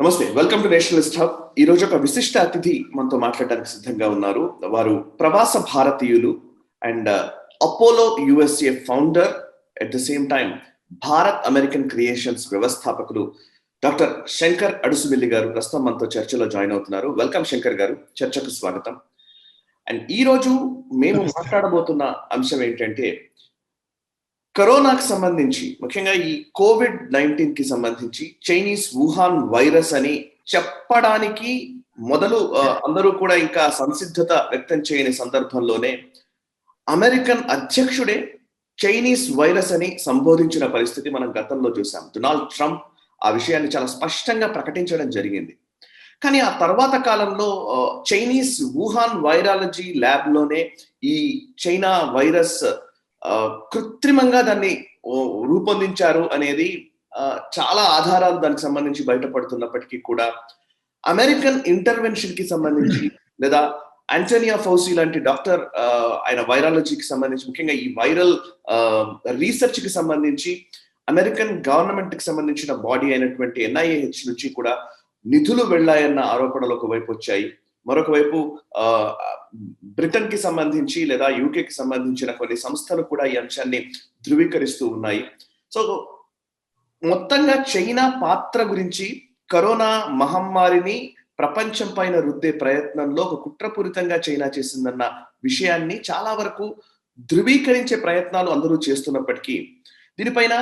నమస్తే, welcome to Nationalist hub. ఈ రోజు ఒక విశిష్ట అతిథి మనతో మాట్లాడడానికి సిద్ధంగా ఉన్నారు. వారు ప్రవాస భారతీయులు and Apollo USA founder, at the same time Bharat American creations వ్యవస్థాపకులు డాక్టర్ శంకర్ అడుసుమిల్లి గారు ప్రస్తుతం మనతో చర్చలో జాయిన్ అవుతున్నారు. వెల్కమ్ శంకర్ గారు, చర్చకు స్వాగతం. అండ్ ఈ రోజు మేము మాట్లాడబోతున్న అంశం ఏంటంటే కరోనాకి సంబంధించి, ముఖ్యంగా ఈ కోవిడ్-19 కి సంబంధించి చైనీస్ వుహాన్ వైరస్ అని చెప్పడానికి మొదలు అందరూ కూడా ఇంకా సంసిద్ధత వ్యక్తం చేయని సందర్భంలోనే అమెరికన్ అధ్యక్షుడే చైనీస్ వైరస్ అని సంబోధించిన పరిస్థితి మనం గతంలో చూసాం. డొనాల్డ్ ట్రంప్ ఆ విషయాన్ని చాలా స్పష్టంగా ప్రకటించడం జరిగింది. కానీ ఆ తర్వాత కాలంలో చైనీస్ వుహాన్ వైరాలజీ ల్యాబ్ లోనే ఈ చైనా వైరస్ కృత్రిమంగా దాన్ని రూపొందించారు అనేది చాలా ఆధారాలు దానికి సంబంధించి బయటపడుతున్నప్పటికీ కూడా అమెరికన్ ఇంటర్వెన్షన్ కి సంబంధించి లేదా ఆంటోనియా ఫౌసీ లాంటి డాక్టర్ ఆయన వైరాలజీకి సంబంధించి, ముఖ్యంగా ఈ వైరల్ రీసెర్చ్ కి సంబంధించి అమెరికన్ గవర్నమెంట్ కి సంబంధించిన బాడీ అయినటువంటి NIH నుంచి కూడా నిధులు వెళ్ళాయన్న ఆరోపణలు ఒకవైపు వచ్చాయి. మరొక వైపు బ్రిటన్ కి సంబంధించి లేదా యూకే కి సంబంధించిన కొన్ని సంస్థలు కూడా ఈ అంశాన్ని ధృవీకరిస్తూ ఉన్నాయి. సో మొత్తంగా చైనా పాత్ర గురించి, కరోనా మహమ్మారిని ప్రపంచం పైన రుద్దే ప్రయత్నంలో ఒక కుట్రపూరితంగా చైనా చేసిందన్న విషయాన్ని చాలా వరకు ధృవీకరించే ప్రయత్నాలు అందరూ చేస్తున్నప్పటికీ దీనిపైన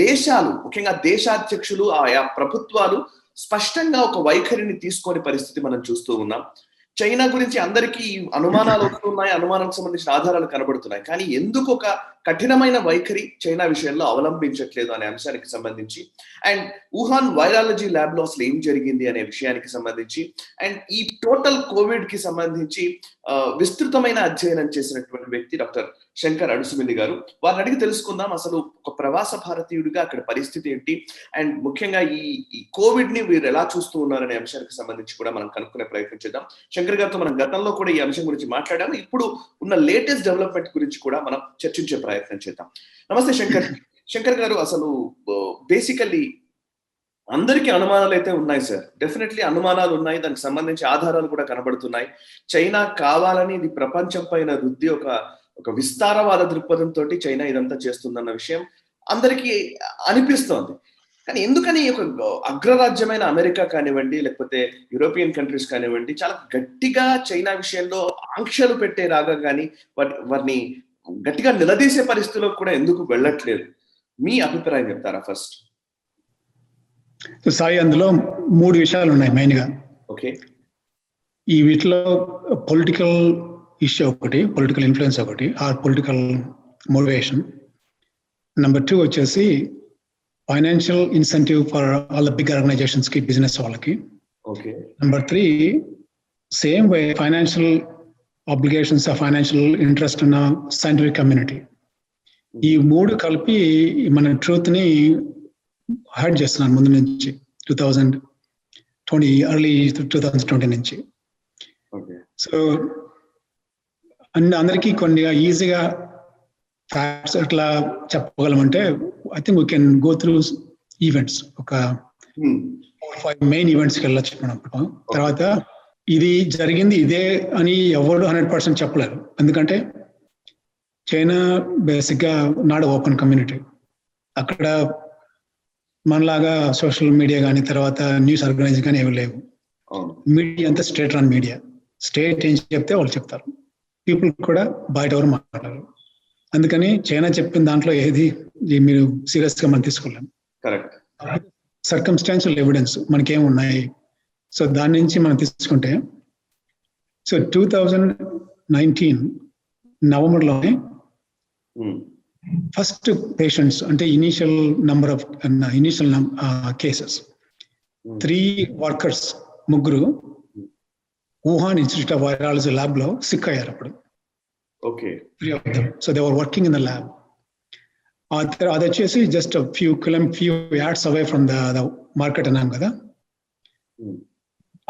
దేశాలు, ముఖ్యంగా దేశాధ్యక్షులు, ఆయా ప్రభుత్వాలు స్పష్టంగా ఒక వైఖరిని తీసుకొని పరిస్థితి మనం చూస్తూ ఉన్నాం. చైనా గురించి అందరికీ అనుమానాలు వస్తున్నాయి, అనుమానాలకు సంబంధించిన ఆధారాలు కనబడుతున్నాయి. కానీ ఎందుకు ఒక కఠినమైన వైఖరి చైనా విషయంలో అవలంబించట్లేదు అనే అంశానికి సంబంధించి, అండ్ వుహాన్ వైరాలజీ ల్యాబ్ లో అసలు ఏం జరిగింది అనే విషయానికి సంబంధించి, అండ్ ఈ టోటల్ కోవిడ్ కి సంబంధించి విస్తృతమైన అధ్యయనం చేసినటువంటి వ్యక్తి డాక్టర్ శంకర్ అడుసుమిల్లి గారు. వారిని అడిగి తెలుసుకుందాం అసలు ఒక ప్రవాస భారతీయుడిగా అక్కడ పరిస్థితి ఏంటి, అండ్ ముఖ్యంగా ఈ కోవిడ్ ని వీరు ఎలా చూస్తూ ఉన్నారనే అంశానికి సంబంధించి కూడా మనం కనుక్కునే ప్రయత్నం చేద్దాం. శంకర్ గారితో మనం గతంలో కూడా ఈ అంశం గురించి మాట్లాడాము. ఇప్పుడు ఉన్న లేటెస్ట్ డెవలప్మెంట్ గురించి కూడా మనం చర్చించే ప్రయత్నం చేద్దాం. నమస్తే శంకర్. శంకర్ గారు, అసలు బేసికల్లీ అందరికీ అనుమానాలు అయితే ఉన్నాయి సార్, డెఫినెట్లీ అనుమానాలు ఉన్నాయి, దానికి సంబంధించి ఆధారాలు కూడా కనబడుతున్నాయి. చైనా కావాలని ఇది ప్రపంచం పైన రుద్ది ఒక విస్తారవాద దృక్పథంతో చైనా ఇదంతా చేస్తుందన్న విషయం అందరికీ అనిపిస్తోంది. కానీ ఎందుకని ఒక అగ్రరాజ్యమైన అమెరికా కానివ్వండి, లేకపోతే యూరోపియన్ కంట్రీస్ కానివ్వండి, చాలా గట్టిగా చైనా విషయంలో ఆంక్షలు పెట్టే రాగా కానీ వారిని గట్టిగా నిలదీసే పరిస్థితిలో కూడా ఎందుకు వెళ్ళట్లేదు? మీ అభిప్రాయం చెప్తారా ఫస్ట్? సాయి, అందులో 3 విషయాలు ఉన్నాయి మెయిన్ గా. ఓకే. ఈ వీటిలో పొలిటికల్ ఇష్యూ ఒకటి, పొలిటికల్ ఇన్ఫ్లుయెన్స్ ఒకటి, ఆర్ పొలిటికల్ మోటివేషన్. నెంబర్ 2 వచ్చేసి financial incentive for all the big organisations కి, బిజినెస్ వాళ్ళకి. Okay. Number 3 same way financial obligations, financial interest ఉన్న సైంటిఫిక్ కమ్యూనిటీ. ఈ 3 కలిపి మన ట్రూత్ ని హైడ్ చేస్తున్నారు ముందు నుంచి, 2020 ఎర్లీ 2020 నుంచి. సో అందరికీ కొన్ని ఈజీగా ఫ్యాక్ట్స్ ఎట్లా చెప్పగలమంటే, I think we can go through events. ఒక 4-5 మెయిన్ ఈవెంట్స్కి వెళ్ళొచ్చు మనం. తర్వాత ఇది జరిగింది ఇదే అని ఎవరు 100% చెప్పలేరు, ఎందుకంటే చైనా బేసిక్గా నాట్ ఓపెన్ కమ్యూనిటీ. అక్కడ మనలాగా సోషల్ మీడియా కానీ, తర్వాత న్యూస్ ఆర్గనైజింగ్ కానీ ఏమి లేవు. మీడియా అంతా స్టేట్ రన్ మీడియా. స్టేట్ ఏం చెప్తే వాళ్ళు చెప్తారు, పీపుల్ కూడా బయట ఎవరు మాట్లాడరు. అందుకని చైనా చెప్పిన దాంట్లో ఏది మీరు సీరియస్ గా మనం తీసుకోలేము. సర్కమ్స్టాన్షియల్ ఎవిడెన్స్ మనకేం ఉన్నాయి. సో దాని నుంచి మనం తీసుకుంటే, సో 2019 నవంబర్లోనే ఫస్ట్ పేషెంట్స్, అంటే initial cases 3 workers, 3 Wuhan Institute of virology lab లో సిక్ అయ్యారు అప్పుడు. Okay. 3 of them. So they were working in the lab. అది వచ్చేసి just few yards away from the market అన్నాం కదా,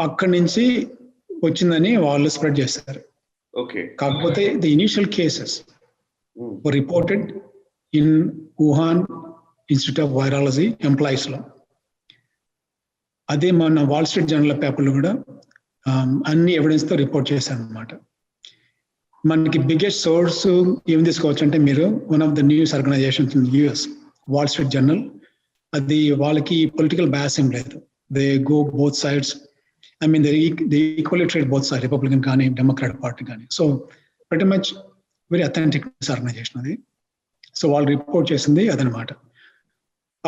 అక్కడి నుంచి వచ్చిందని వాళ్ళు స్ప్రెడ్ చేస్తారు. ఓకే. కాకపోతే the initial cases were reported in Wuhan Institute of Virology employees లో. అదే మన వాల్ స్ట్రీట్ జర్నల్ పేపర్లు కూడా అన్ని ఎవిడెన్స్ తో రిపోర్ట్ చేశారు అనమాట. మనకి బిగ్గెస్ట్ సోర్స్ ఏం తీసుకోవచ్చు అంటే మీరు one of the news organisations in US, Wall Street Journal. అది వాళ్ళకి పొలిటికల్ బ్యాస్ ఏం లేదు. They go both sides. I mean they equally trade both side, Republican కానీ డెమోక్రాట్ పార్టీ కానీ. So pretty much very authentic organisation అది. So వాళ్ళు report చేసింది అదనమాట.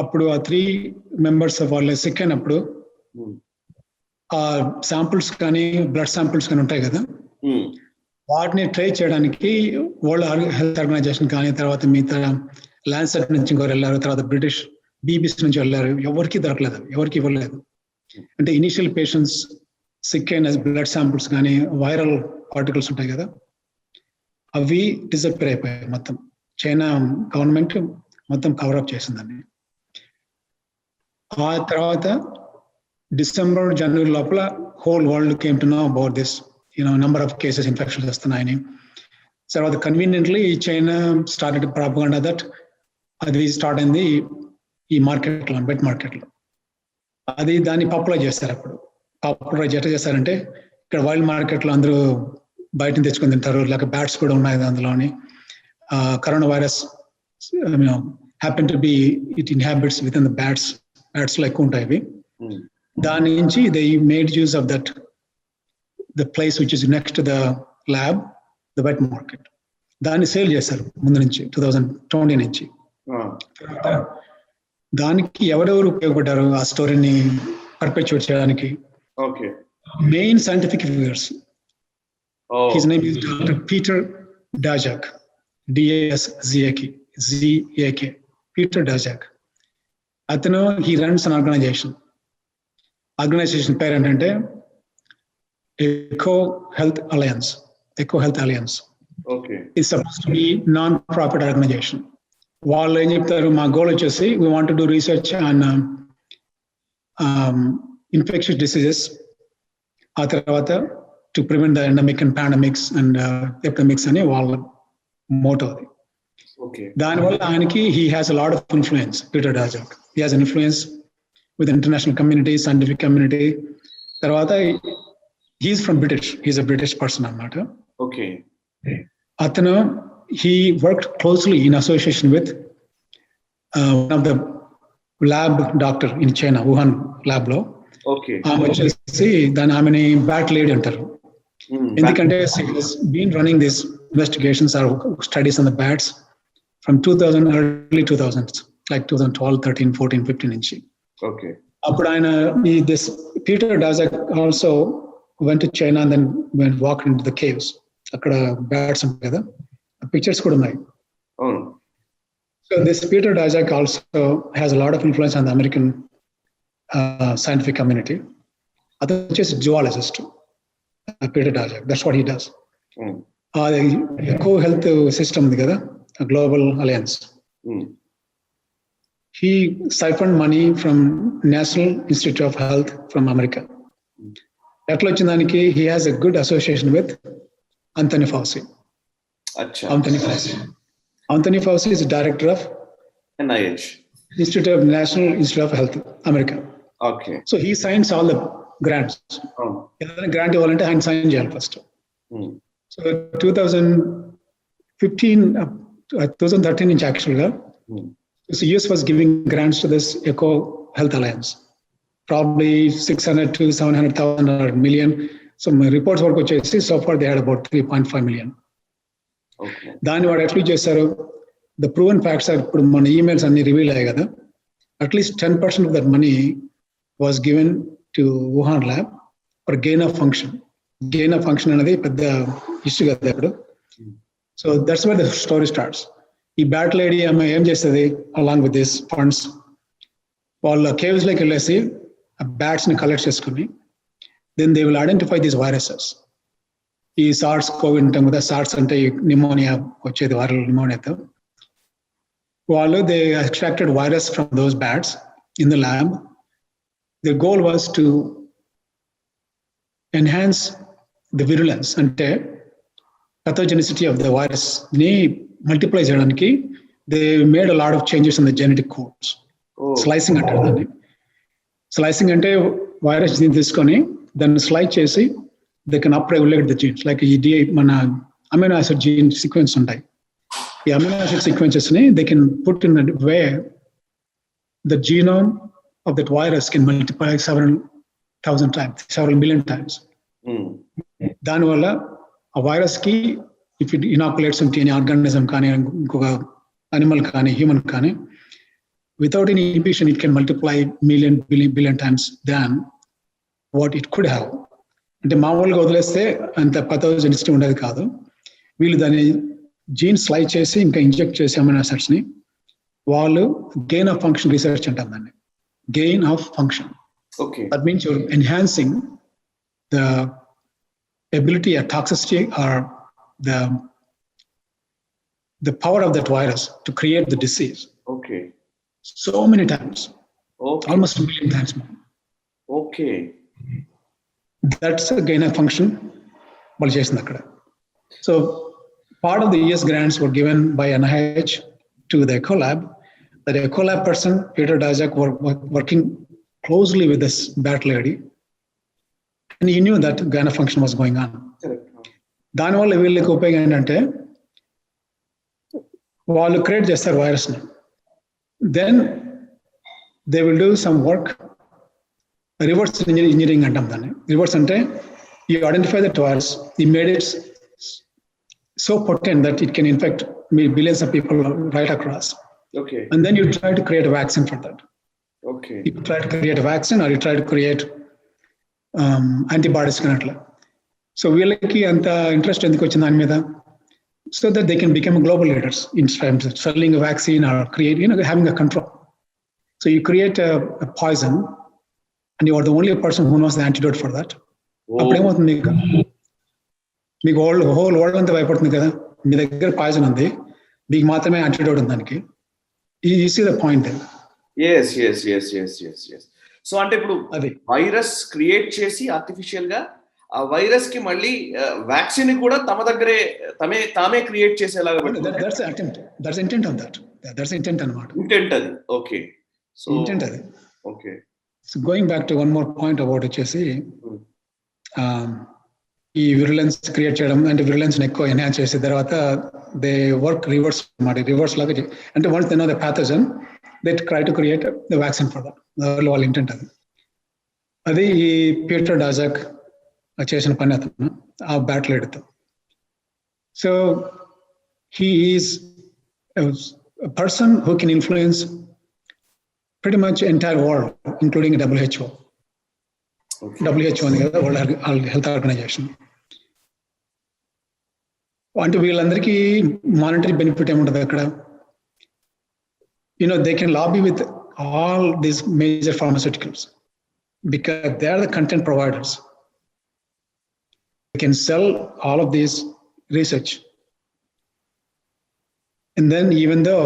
అప్పుడు ఆ 3 members వాళ్ళు సిక్ అయినప్పుడు ఆ శాంపుల్స్ కానీ బ్లడ్ శాంపుల్స్ కానీ ఉంటాయి కదా, వాటిని ట్రై చేయడానికి వరల్డ్ హెల్త్ ఆర్గనైజేషన్ కానీ, తర్వాత మిగతా ల్యాన్సెట్ నుంచి ఇంకొకరు వెళ్ళారు, తర్వాత బ్రిటిష్ BBC నుంచి వెళ్ళారు. ఎవరికి దొరకలేదు, ఎవరికి ఇవ్వలేదు. అంటే ఇనిషియల్ పేషెంట్స్ సిక్ అయిన బ్లడ్ శాంపుల్స్ కానీ వైరల్ పార్టికల్స్ ఉంటాయి కదా, అవి డిసప్పేర్ అయిపోయాయి. మొత్తం చైనా గవర్నమెంట్ మొత్తం కవరప్ చేసిందని. ఆ తర్వాత డిసెంబర్ జనవరి లోపల whole world came to know about this number of cases infections వస్తున్నాయని. తర్వాత conveniently China started propaganda that అది స్టార్ట్ అయింది ఈ మార్కెట్లో, బెట్ మార్కెట్లో. అది దాన్ని పాపులర్ చేస్తారు. అప్పుడు పాపులరైజ్ ఎట్లా చేస్తారంటే, ఇక్కడ వైల్డ్ మార్కెట్లో అందరూ బయటని తెచ్చుకొని తింటారు, లేక బ్యాట్స్ కూడా ఉన్నాయి అందులోని. Corona virus happen to be it inhabits with in the bats లో ఎక్కువ ఉంటాయి ఇవి. దాని నుంచి they made use of that the place which is next to the lab, the wet market. దాన్ని సేల్ చేశారు ముందు నుంచి 2020 నుంచి. దానికి ఎవరెవరు ఉపయోగపడ్డారు ఆ స్టోరీని పర్పెచువేట్ చేయడానికి? Main scientific figures. His name is doctor Peter Daszak, DASZAK, Peter Daszak. అతను హీ రన్స్ అన్ ఆర్గనైజేషన్ పేరు ఏంటంటే eco health alliance. It's suppose to be non profit organization. వాళ్ళు ఏం చెప్తారు, మా గోల్ వచ్చేసి we want to do research on infectious diseases, ఆ తర్వాత to prevent the endemic and pandemics and epidemics అని వాళ్ళ మోటో అది. దానివల్ల ఆయనకి he has a lot of influence. Peter డాజాక్ he has an influence with international community, scientific community. తర్వాత he's from British, he's a British person అన్నమాట. అతను he worked closely in association with one of the lab doctor in China, Wuhan lab లో. వచ్చేసి దాని ఆమెని bat lady అంటారు. ఎందుకంటే been running this investigations or studies on the bats from 2000 early 2000s, like 2012, 13, 14, 15 నుంచి. అప్పుడు ఆయన this Peter Daszak also went to China and then went walked into the caves. అక్కడ బ్యాట్స్ ఉంటాయి కదా, పిక్చర్స్ కూడా ఉన్నాయి. So this Peter Daszak also has a lot of influence on the American scientific community. That's just zoologist, Peter Daszak. That's what he does. The Eco Health System together, a global alliance. He siphoned money from National Institute of Health from America. He has a good association with Anthony Fauci. Anthony Fauci is the director of NIH, National Institute of Health, America. So he signs all the grants. Grant ఇవ్వాలంటే ఆయన sign చేయాలి first. So 2013 నుంచి యాక్చువల్గా US was giving grants to this Eco Health Alliance, probably 600 to 700,000 million. So my reports వరకు వచ్చేసి so far they had about 3.5 million. దాన్ని వాడు ఎట్లా చేశారు, ద ప్రూవెన్ ఫ్యాక్ట్స్ ఇప్పుడు మన ఈమెయిల్స్ అన్ని రివీల్ అయ్యాయి కదా, at least 10% of that money was given to Wuhan lab for gain of function. Gain of function అనేది పెద్ద ఇష్యూ కదా ఇప్పుడు. So that's where the story starts. ఈ బ్యాట్ లేడీ ఆమె ఏం చేస్తుంది, అలాంగ్ విత్ దిస్ ఫండ్స్ వాళ్ళ కేవ్స్ లోకి వెళ్ళేసి ఆ బ్యాట్స్ ని కలెక్ట్ చేసుకుని then they will identify these viruses. ఈ సార్స్ కోవిడ్ ఉంటాం కదా, సార్స్ అంటే నిమోనియా వచ్చేది, వైరల్ నిమోనియాతో. వాళ్ళు they extracted virus from those bats in the lab. The goal was to enhance the virulence, అంటే పథోజెనిసిటీ ఆఫ్ ద వైరస్ ని మల్టిప్లై చేయడానికి they made a lot of changes in the genetic codes. Slicing అంటారు దాన్ని. Slicing అంటే virus దీన్ని తీసుకొని దాన్ని slide చేసి they can up regulate the jeans. Like ఈ మన అమినో యాసిడ్ జీన్ సీక్వెన్స్ ఉంటాయి. ఈ అమినో యాసిడ్ సీక్వెన్సెస్ ని they can put in way the genome of that virus can multiply several million times. దానివల్ల ఆ వైరస్ కి if it ఇనాకులేట్స్ ఉంటే any organism కానీ ఇంకొక అనిమల్ కానీ హ్యూమన్ కానీ without any inhibition it can multiply billion times than what it could have. అంటే మామూలుగా వదిలేస్తే అంత పథోజెనిసిటీ ఉండేది కాదు. వీళ్ళు దాన్ని జీన్ స్లైడ్ చేసి ఇంకా ఇంజెక్ట్ చేసి అమినో యాసిడ్స్ ని వాళ్ళు గెయిన్ ఆఫ్ ఫంక్షన్ రీసెర్చ్ అంటాం దాన్ని. Gain of function. Okay. That means you're enhancing the ability or toxicity or the power of that virus to create the disease. Okay. So many times. Okay. Almost a million times more. Okay. That's a gain of function. So part of the US grants were given by NIH to the Ecolab. That Ecolab person, Peter Daszak, were working closely with this bat lady. And he knew that gain of function was going on. దానివల్ల వీళ్ళకి ఉపయోగం ఏంటంటే వాళ్ళు create చేస్తారు వైరస్ని. Then they will do some work. Reverse engineering antam danni. Reverse ante you identify the virus, you made it so potent that it can infect billions of people right across. Okay. And then you try to create a vaccine for that. Okay. You try to create a vaccine or you try to create antibodies kanatla. So వీళ్ళకి అంత interest ఎందుకు వచ్చింది దాని మీద? So that they can become global leaders in terms of selling a vaccine or having a control. So you create a poison and you are the only person who knows the antidote for that. అప్పుడేమవుతుంది మీకు whole world అంతా భయపడుతుంది కదా, మీ దగ్గర poison ఉంది, మీకు మాత్రమే antidote ఉంది దానికి. You see the point. yes. So అంటే ఇప్పుడు వైరస్ క్రియేట్ చేసి ఆర్టిఫిషియల్ గా ఆ వైరస్ కి మళ్ళీ వ్యాక్సిన్ కూడా తామే క్రియేట్ చేసేలాగా ఇంటెంట్ అన్నమాట. ఇంటెంట్ అది. ఓకే. సో ఇంటెంట్ అది. Okay. So going back to one more point about వచ్చేసి ఈ విరులెన్స్ క్రియేట్ చేయడం అంటే విరులెన్స్ ఎక్కువ ఎన్హాన్స్ చేసిన తర్వాత దే వర్క్ రివర్స్ అన్నమాట. రివర్స్ లాగా అంటే once they know the pathogen they try to create the vaccine for that. వాళ్ళ ఇంటెంట్ అది. అది ఈ పీటర్ డాజాక్ చేసిన పని అతను ఆ బ్యాటిల్ ఎడుతూ. So he is a person who can influence pretty much entire world, including WHO. Okay. WHO ఉంది కదా, వరల్డ్ హెల్త్ ఆర్గనైజేషన్. అంటే వీళ్ళందరికీ మానిటరీ బెనిఫిట్ ఏముంటుంది అక్కడ? They can lobby with all these major pharmaceuticals because they are the content providers. They can sell all of these research. And then even though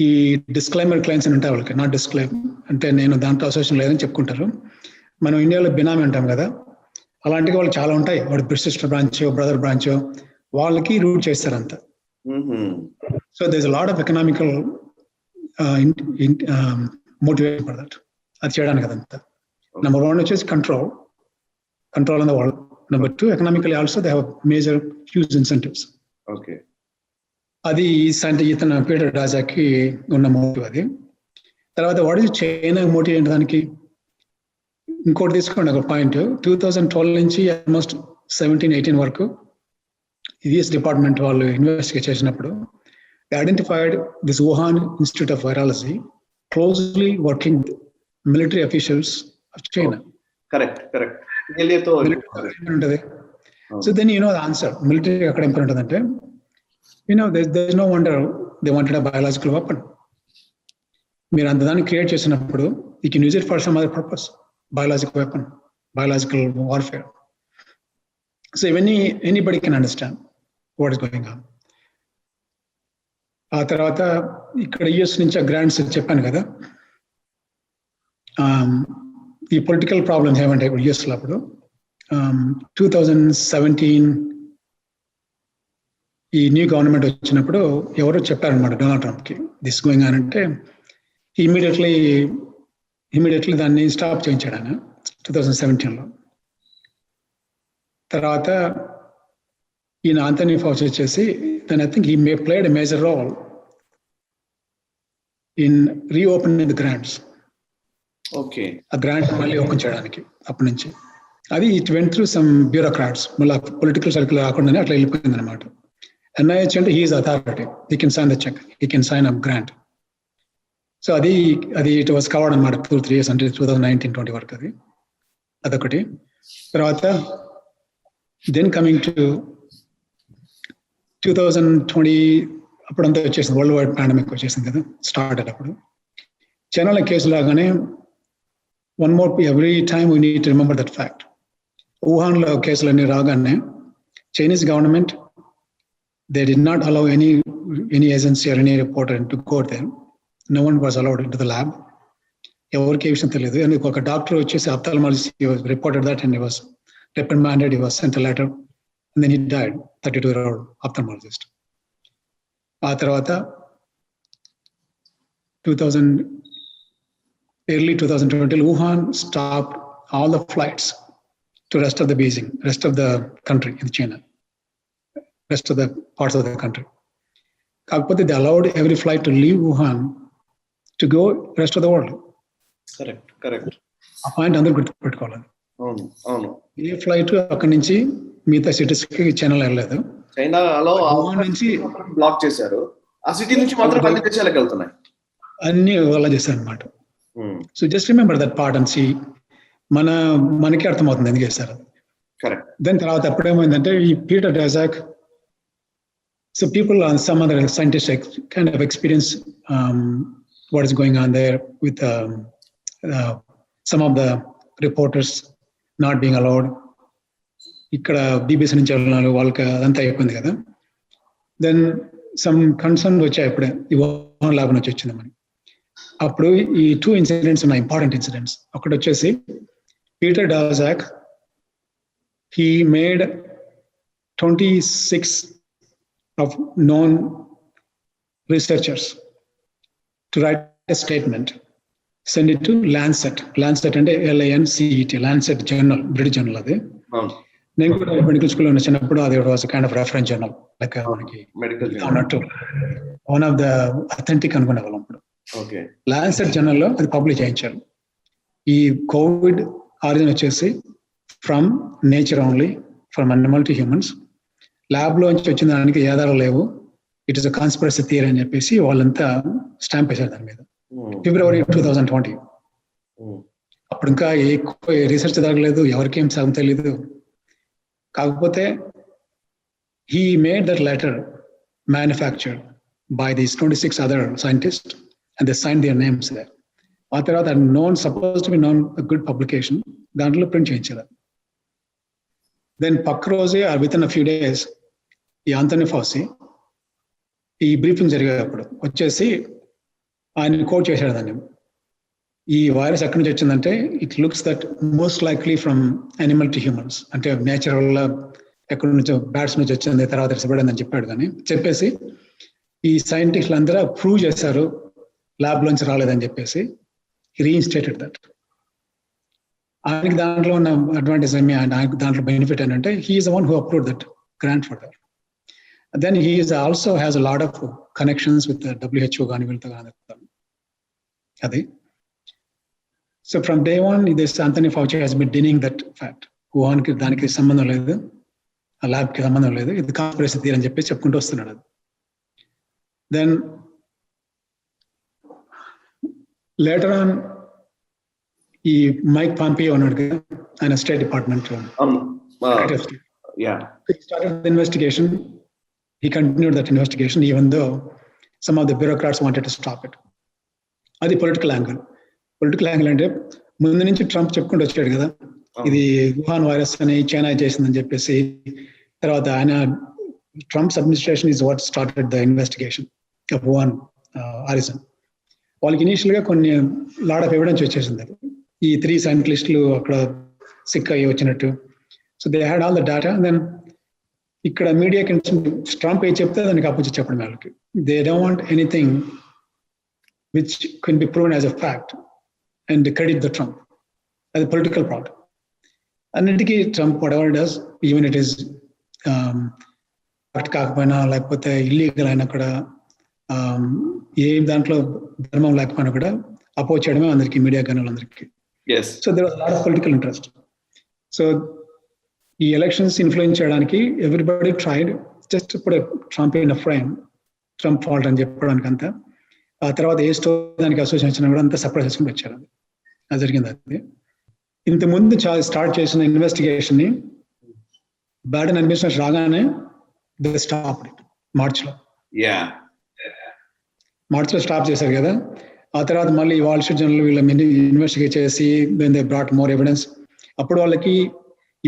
ఈ disclaimer claims అని ఉంటాయి వాళ్ళకి, not disclaim అంటే నేను దాంట్లో association లేదని చెప్పుకుంటారు. మనం ఇండియాలో బినామీ అంటాం కదా, అలాంటివి వాళ్ళు చాలా ఉంటాయి. వాడు సిస్టర్ బ్రాంచ్, బ్రదర్ బ్రాంచ్, వాళ్ళకి రూట్ చేస్తారు అంత. So there is a lot of economical motivation for that, అది చేయడానికి అదంతా. నెంబర్ 1 వచ్చేసి control on the world. Number 2 economically also they have major huge incentives. Okay. అది ఇతను పీటర్ డాజాక్కి ఉన్న మోటివ్ అది. తర్వాత వాట్ ఈజ్ చైనా మోటివ్ ఏంటి దానికి? ఇంకోటి తీసుకోండి ఒక పాయింట్. 2012 నుంచి ఆల్మోస్ట్ 17-18 వరకు యుఎస్ డిపార్ట్మెంట్ వాళ్ళు ఇన్వెస్టిగేట్ చేసినప్పుడు identified this Wuhan Institute of Virology closely working with military officials of China. Correct. ఉంటుంది. So then the answer military అక్కడ ఏం ఉంటుందంటే, there's no wonder they wanted a biological weapon. మీరు అంత దాన్ని క్రియేట్ చేసినప్పుడు you can use it for some other purpose, biological weapon, biological warfare. So anybody can understand what is going on. ఆ తర్వాత ఇక్కడ యుఎస్ నుంచి గ్రాంట్స్ చెప్పాను కదా, ఈ పొలిటికల్ ప్రాబ్లమ్స్ ఏమంటే ఇప్పుడు యుఎస్లో అప్పుడు 2017 ఈ న్యూ గవర్నమెంట్ వచ్చినప్పుడు ఎవరో చెప్పారనమాట డొనాల్డ్ ట్రంప్కి దిస్ గోయింగ్ ఆన్ అంటే, ఇమీడియట్లీ ఇమీడియట్లీ దాన్ని స్టాప్ చేయించాడు ఆయన 2017లో. తర్వాత ఈయన ఆంథనీ ఫౌచి వచ్చేసి then I think he played a major role in reopening the grants. Okay, ఆ గ్రాంట్ మళ్ళీ ఓపెన్ చేయడానికి అప్పటి నుంచి. అది it went through some bureaucrats, మళ్ళీ పొలిటికల్ సర్కిల్ రాకుండానే అట్లా వెళ్ళిపోయింది అనమాట. NIH అంటే he's authority, he can sign the cheque, he can sign a grant. So అది ఇట్ వాస్ కవర్డ్ అనమాట 2-3 years అంటే 2019-20 వరకు. అదొకటి. తర్వాత దెన్ కమింగ్ టు 2020 అప్పుడంతా వచ్చేసింది, వరల్డ్ వైడ్ పాండమిక్ వచ్చేసింది కదా, స్టార్ట్ అయ్యేటప్పుడు. చైనాలో కేసు లాగానే one more every time we need to remember that fact. వుహాన్లో కేసులన్నీ రాగానే Chinese government they did not allow any agency or any reporter to go there. No one was allowed into the lab. ఎవరికి ఏ విషయం తెలియదు. And ఒక doctor వచ్చేసి ophthalmologist, he was reported that and he was reprimanded, he was sent a letter and then he died, 32-year-old ophthalmologist. ఆ తర్వాత early 2020 Wuhan stopped all the flights to rest of the Beijing, rest of the country in China, rest of the parts of the country. కాకపోతే they allowed every flight to leave Wuhan to go rest of the world. Correct. ఆ point అందరూ గుర్తుపెట్టుకోవాలి. అవును. ఏ flight అక్కడి నుంచి మిగతా cities కి చైనాలో వెళ్ళలేదు. చైనాలో వుహాన్ నుంచి బ్లాక్ చేశారు, ఆ సిటీ నుంచి మాత్రం అన్ని దేశాలకు వెళ్తున్నాయి, అన్ని అలా చేశారు అనమాట. So just remember that part and see, మనకి అర్థమవుతుంది ఎందుకు చేశారు. కరెక్ట్. దాని తర్వాత ఎప్పుడేమైందంటే ఈ Peter Daszak, so people and some other scientists kind of experience what is going on there with some of the reporters not being allowed. ఇక్కడ BBC నుంచి వెళ్ళిన వాళ్ళకి అదంతా అయిపోయింది కదా. దెన్ సమ్ కన్సర్న్ వచ్చాయి అప్పుడే ఈ వుహాన్ ల్యాబ్ నుంచి వచ్చింది మనకి. అప్పుడు ఈ 2 ఇన్సిడెంట్స్ ఉన్నాయి, ఇంపార్టెంట్ ఇన్సిడెంట్స్. ఒకటి వచ్చేసి Peter డజాక్, he made 26 of known researchers to write a statement, send it to Lancet. Lancet అంటే LANCET, Lancet journal, British journal. అది నేను కూడా మెడికల్ స్కూల్లో వచ్చినప్పుడు అది was kind of reference journal, like మనకి అన్నట్టు వన్ ఆఫ్ ద అథెంటిక్ అనుకునే వాళ్ళం అప్పుడు. లాన్సెట్ జర్నల్లో అది పబ్లిష్ చేయించారు. ఈ కోవిడ్ ఆరిజిన్ వచ్చేసి from nature only, from animal to humans. Lab లోంచి వచ్చిన దానికి ఆధారాలు లేవు, it is a conspiracy theory అని చెప్పేసి వాళ్ళంతా స్టాంప్ వేశారు దాని మీద. February 2020. అప్పుడు ఇంకా ఎక్కువ రీసెర్చ్ జరగలేదు, ఎవరికేం సగం తెలీదు. కాకపోతే he made that letter manufactured by these 26 other scientists and they signed their names there. ఆ తర్వాత supposed to be known a good publication, దాంట్లో ప్రింట్ చేయించారు. దెన్ పక్క రోజే with in a few days ఈ ఆంథనీ ఫౌచి ఈ briefing జరిగేటప్పుడు వచ్చేసి ఆయన కోట్ చేశాడు దాన్ని. ఈ వైరస్ ఎక్కడి నుంచి వచ్చిందంటే it looks that most likely from animal to humans, అంటే నేచర్ వల్ల ఎక్కడి నుంచో బ్యాట్స్ నుంచి వచ్చింది, తర్వాత ఇష్టపడిందని చెప్పాడు. కానీ చెప్పేసి ఈ సైంటిస్టులు అందరూ ప్రూవ్ చేశారు ల్యాబ్ లోంచి రాలేదని చెప్పేసి రీఇన్స్టేటెడ్ దట్. ఆయనకి దాంట్లో ఉన్న అడ్వాంటేజ్ ఏమి, ఆయనకు దాంట్లో బెనిఫిట్ ఏంటంటే he's the one who approved that grant for that. Then he is also has a lot of connections with WHO కానీ వీళ్ళతో కానీ అది. So from day one this Anthony Fauci has been denying that fact. వుహాన్కి దానికి సంబంధం లేదు, ఆ ల్యాబ్కి సంబంధం లేదు, ఇది కాన్స్పిరసీ థియరీ అని చెప్పేసి చెప్పుకుంటూ వస్తున్నాడు అది. దెన్ లేటర్ ఆన్ ఈ మైక్ పాంపియో ఉన్నాడు కదా, ఆయన state department investigation. He continued that investigation even though some of the bureaucrats wanted to stop it. అది పొలిటికల్ యాంగిల్. పొలిటికల్ యాంగిల్ అంటే ముందు నుంచి ట్రంప్ చెప్పుకుంటూ వచ్చాడు కదా, ఇది వుహాన్ వైరస్ అని చైనా చేసిందని చెప్పేసి. తర్వాత ఆయన Trump's administration is what started the investigation of Wuhan origin. వాళ్ళకి ఇనీషియల్ గా కొన్ని లాట్ ఆఫ్ ఎవిడెన్స్ వచ్చేసింది, ఈ 3 సైంటిస్టులు అక్కడ సిక్ అయ్యి వచ్చినట్టు. So they had all the data. Then ఇక్కడ మీడియాకి ట్రంప్ ఏం చెప్తే దానికి అపోజిట్ చెప్పడం వాళ్ళకి. They don't want anything which can be proved as a fact. And credit the Trump. అది పొలిటికల్ పార్ట్. అన్నిటికీ Trump whatever does, even it is correct కాకపోయినా లేకపోతే ఇల్లీగల్ అయినా కూడా, ఏ దాంట్లో ధర్మం లేకపోయినా కూడా అపోజ్ చేయడమే అందరికి, మీడియా కానీ వాళ్ళందరికీ. So there was lot of political interest. So ఈ ఎలక్షన్స్ ఇన్ఫ్లుయెన్స్ చేయడానికి ఎవ్రీబడి ట్రైడ్ జస్ట్ ఇప్పుడు Trump in frame, Trump fault అని చెప్పడానికి అంతా. ఆ తర్వాత ఏ స్టోరీ దానికి అసోసియేషన్ కూడా అంతా సపరేట్ చేసుకుని వచ్చారు. అది జరిగింది. అది ఇంతకుముందు స్టార్ట్ చేసిన ఇన్వెస్టిగేషన్ ని బైడెన్ అడ్మినిస్ట్రేషన్ రాగానే స్టాప్ మార్చ్లో స్టాప్ చేశారు కదా. ఆ తర్వాత మళ్ళీ వాల్ స్ట్రీట్ జర్నల్ వీళ్ళ ఇన్వెస్టిగేట్ చేసి దే బ్రాట్ మోర్ ఎవిడెన్స్. అప్పుడు వాళ్ళకి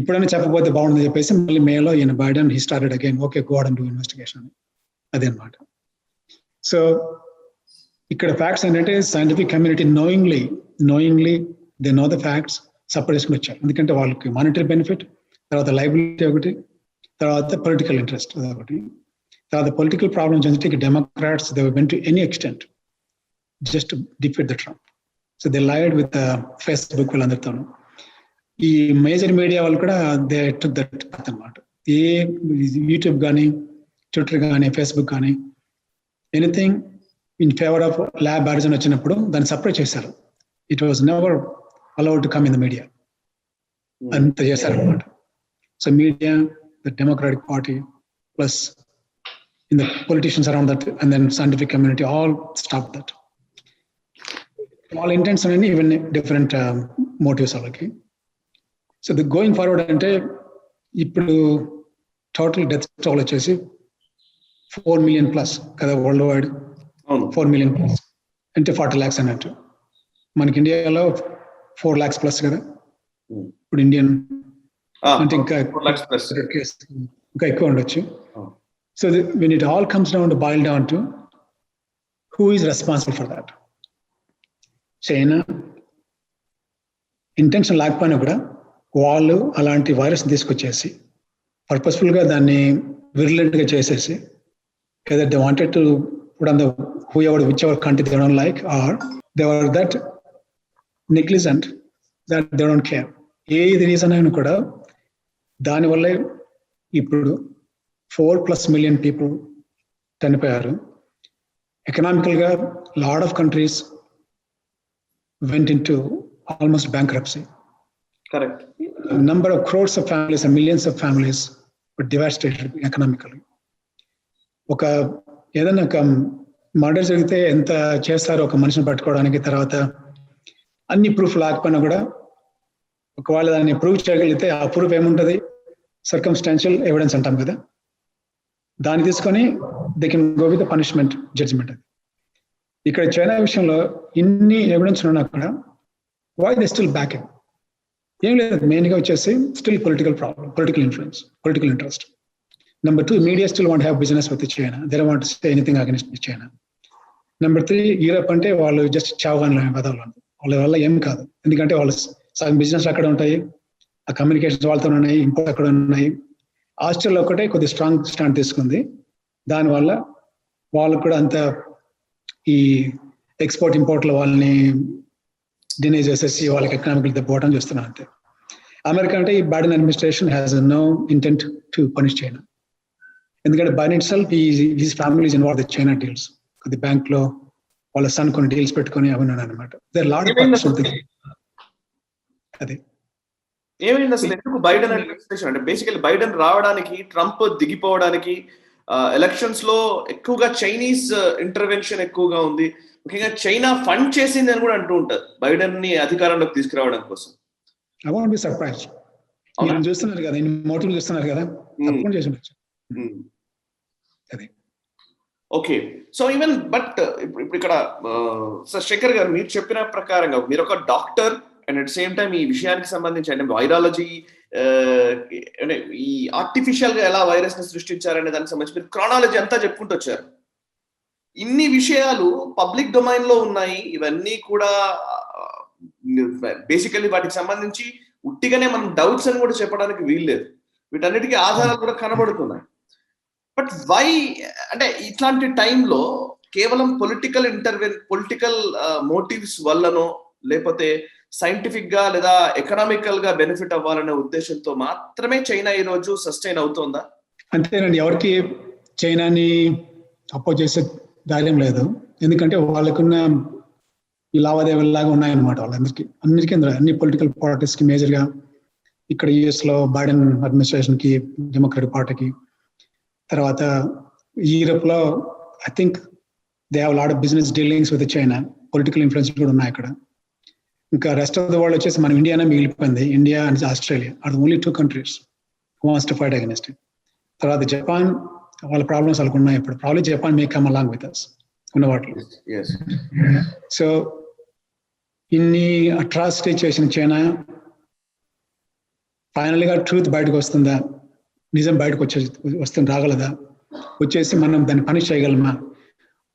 ఇప్పుడైనా చెప్పబోతే బాగుందని చెప్పేసి మళ్ళీ మేలో ఈయన Biden he started again, okay go and do investigation. అదే అనమాట. సో ఇక్కడ ఫ్యాక్ట్స్ ఏంటంటే scientific community knowingly they know the facts, separate చేసుకుని వచ్చారు. ఎందుకంటే వాళ్ళకి మానిటరీ బెనిఫిట్, తర్వాత లైబిలిటీ ఒకటి, తర్వాత పొలిటికల్ ఇంట్రెస్ట్ ఒకటి. తర్వాత పొలిటికల్ ప్రాబ్లమ్స్ ఏంటంటే Democrats they went to any extent just defeat the Trump. So they lied with Facebook వీళ్ళందరితోనూ. ఈ మేజర్ మీడియా వాళ్ళు కూడా దే టుక్ దట్ పాత్ అనమాట. ఏ యూట్యూబ్ కానీ, ట్విట్టర్ కానీ, ఫేస్బుక్ కానీ anything in favour of lab origin వచ్చినప్పుడు దాన్ని సపరేట్ చేశారు. It was never allowed to come in the media. అంత చేశారు అనమాట. So media, the democratic party plus in the politicians around that, and then scientific community all stopped that. All intents and even different motives alaki. So the going forward ante ippudu total death toll vachesi 4 million plus kada worldwide. 4 million plus ante 40 lakhs anattu. Manaki India lo 4 lakhs plus kada. Ippudu Indian ante inka 4 lakhs plus inka ekku undochu. So when it all comes down to boil down to who is responsible for that? China intention లేకపోయినా కూడా వాళ్ళు అలాంటి virus తీసుకొచ్చేసి purposeful గా దాన్ని virulent గా చేసేసి either they wanted to put on the whichever country they don't like, or they were that negligent that they don't care. ఏది రీజన్ అయినా కూడా దానివల్లే ఇప్పుడు 4+ million people చనిపోయారు. ఎకనామికల్ గా lot of countries went into almost bankruptcy. Correct. A number of crores of families and millions of families were devastated economically. ఒక ఏదైనా ఒక మర్డర్ జరిగితే ఎంత చేస్తారో ఒక మనిషిని పట్టుకోవడానికి, తర్వాత అన్ని ప్రూఫ్ లేకపోయినా కూడా ఒకవేళ దాన్ని ప్రూవ్ చేయగలిగితే ఆ ప్రూఫ్ ఏముంటుంది, సర్కమ్స్టాన్షియల్ ఎవిడెన్స్ అంటాం కదా, దాన్ని తీసుకొని they can go with punishment judgement. అది ఇక్కడ చైనా విషయంలో ఇన్ని ఎవిడెన్స్ ఉన్నా కూడా వై దే స్టిల్ బ్యాకింగ్? ఏం లేదు, మెయిన్ గా వచ్చేసి still political problem, political influence, political interest. Number 2, media still want to have business with China. They don't want to say anything against China. Number 3, Europe అంటే వాళ్ళు just చావగానే వదలాలి, వాళ్ళ వల్ల ఏం కాదు. ఎందుకంటే వాళ్ళు సగం బిజినెస్ అక్కడ ఉంటాయి, ఆ కమ్యూనికేషన్స్ వాళ్ళతో ఉన్నాయి, ఇంపోర్ట్ అక్కడ ఉన్నాయి. ఆస్ట్రేలియా ఒకటే కొద్దిగా స్ట్రాంగ్ స్టాండ్ తీసుకుంది. దానివల్ల వాళ్ళకు కూడా అంత ఈ ఎక్స్పోర్ట్ ఇంపోర్ట్లో వాళ్ళని డినై చేసేసి వాళ్ళకి ఎకనామికల్ దెబ్బవడం చేస్తున్నారు అంతే. అమెరికా అంటే ఈ Biden administration has no intent to punish China. ఎందుకంటే Biden itself his family is involved with China deals. కొద్ది బ్యాంక్ లో వాళ్ళ సన్ కొన్ని డీల్స్ పెట్టుకొని అవి అనమాట. అది ఏమైంది అసలు? ఎందుకు బైడెన్ అడ్మినిస్ట్రేషన్ అంటే బేసికల్లీ బైడెన్ రావడానికి, ట్రంప్ దిగిపోవడానికి ఎలక్షన్స్ లో ఎక్కువగా చైనీస్ ఇంటర్వెన్షన్ ఎక్కువగా ఉంది. ముఖ్యంగా చైనా ఫండ్ చేసింది అని కూడా అంటూ ఉంటారు బైడెన్ ని అధికారంలోకి తీసుకురావడం కోసం. I won't be surprised. మీరు చూస్తున్నారు కదా, మోటివ్ చూస్తున్నారు కదా, తప్పకుండా చేసి ఉండొచ్చు. ఓకే, సో ఈవెన్ బట్ ఇప్పుడు ఇక్కడ సార్ శేఖర్ గారు మీరు చెప్పిన ప్రకారంగా మీరు ఒక doctor and at same time ఈ విషయానికి సంబంధించి అంటే వైరాలజీ అంటే ఈ ఆర్టిఫిషియల్ గా ఎలా వైరస్ ని సృష్టించారనే దానికి సంబంధించి మీరు క్రానాలజీ అంతా చెప్పుకుంటూ వచ్చారు. ఇన్ని విషయాలు పబ్లిక్ డొమైన్ లో ఉన్నాయి. ఇవన్నీ కూడా బేసికల్లీ వాటికి సంబంధించి ఉట్టిగానే మనం డౌట్స్ అని కూడా చెప్పడానికి వీల్లేదు. వీటన్నిటికీ ఆధారాలు కూడా కనబడుతున్నాయి. బట్ వై అంటే ఇట్లాంటి టైంలో కేవలం పొలిటికల్ మోటివ్స్ వల్లనో లేకపోతే సైంటిఫిక్ గా లేదా ఎకనామికల్ గా బెనిఫిట్ అవ్వాలనే ఉద్దేశంతో మాత్రమే చైనా ఈ రోజు సస్టైన్ అవుతోందా? అంతేనండి, ఎవరికి చైనాని అపోజ్ చేసే ధైర్యం లేదు. ఎందుకంటే వాళ్ళకున్న ఈ లావాదేవీలాగా ఉన్నాయన్నమాట అన్నిటికీ అన్ని పొలిటికల్ పార్టీస్ కి మేజర్ గా, ఇక్కడ యుఎస్ లో బైడెన్ అడ్మినిస్ట్రేషన్ కి, డెమోక్రాటిక్ పార్టీకి, తర్వాత యూరోప్ లో I think they have lot of business dealings with China, political influence కూడా ఉన్నాయి అక్కడ. ఇంకా రెస్ట్ ఆఫ్ ద వరల్డ్ వచ్చేసి మనం ఇండియానే మిగిలిపోయింది. India and Australia are the only 2 countries who wants to fight against it. తర్వాత జపాన్, వాళ్ళ ప్రాబ్లమ్స్ వాళ్ళకు ఉన్నాయి. ఇప్పుడు probably Japan may come along with us ఉన్న వాటిలో. సో ఇన్ని అట్రాసిటీ చేసిన చైనా ఫైనల్ గా ట్రూత్ బయటకు వస్తుందా, నిజం బయటకు వస్తుంది రాగలదా, వచ్చేసి మనం దాన్ని పనిష్ చేయగలమా?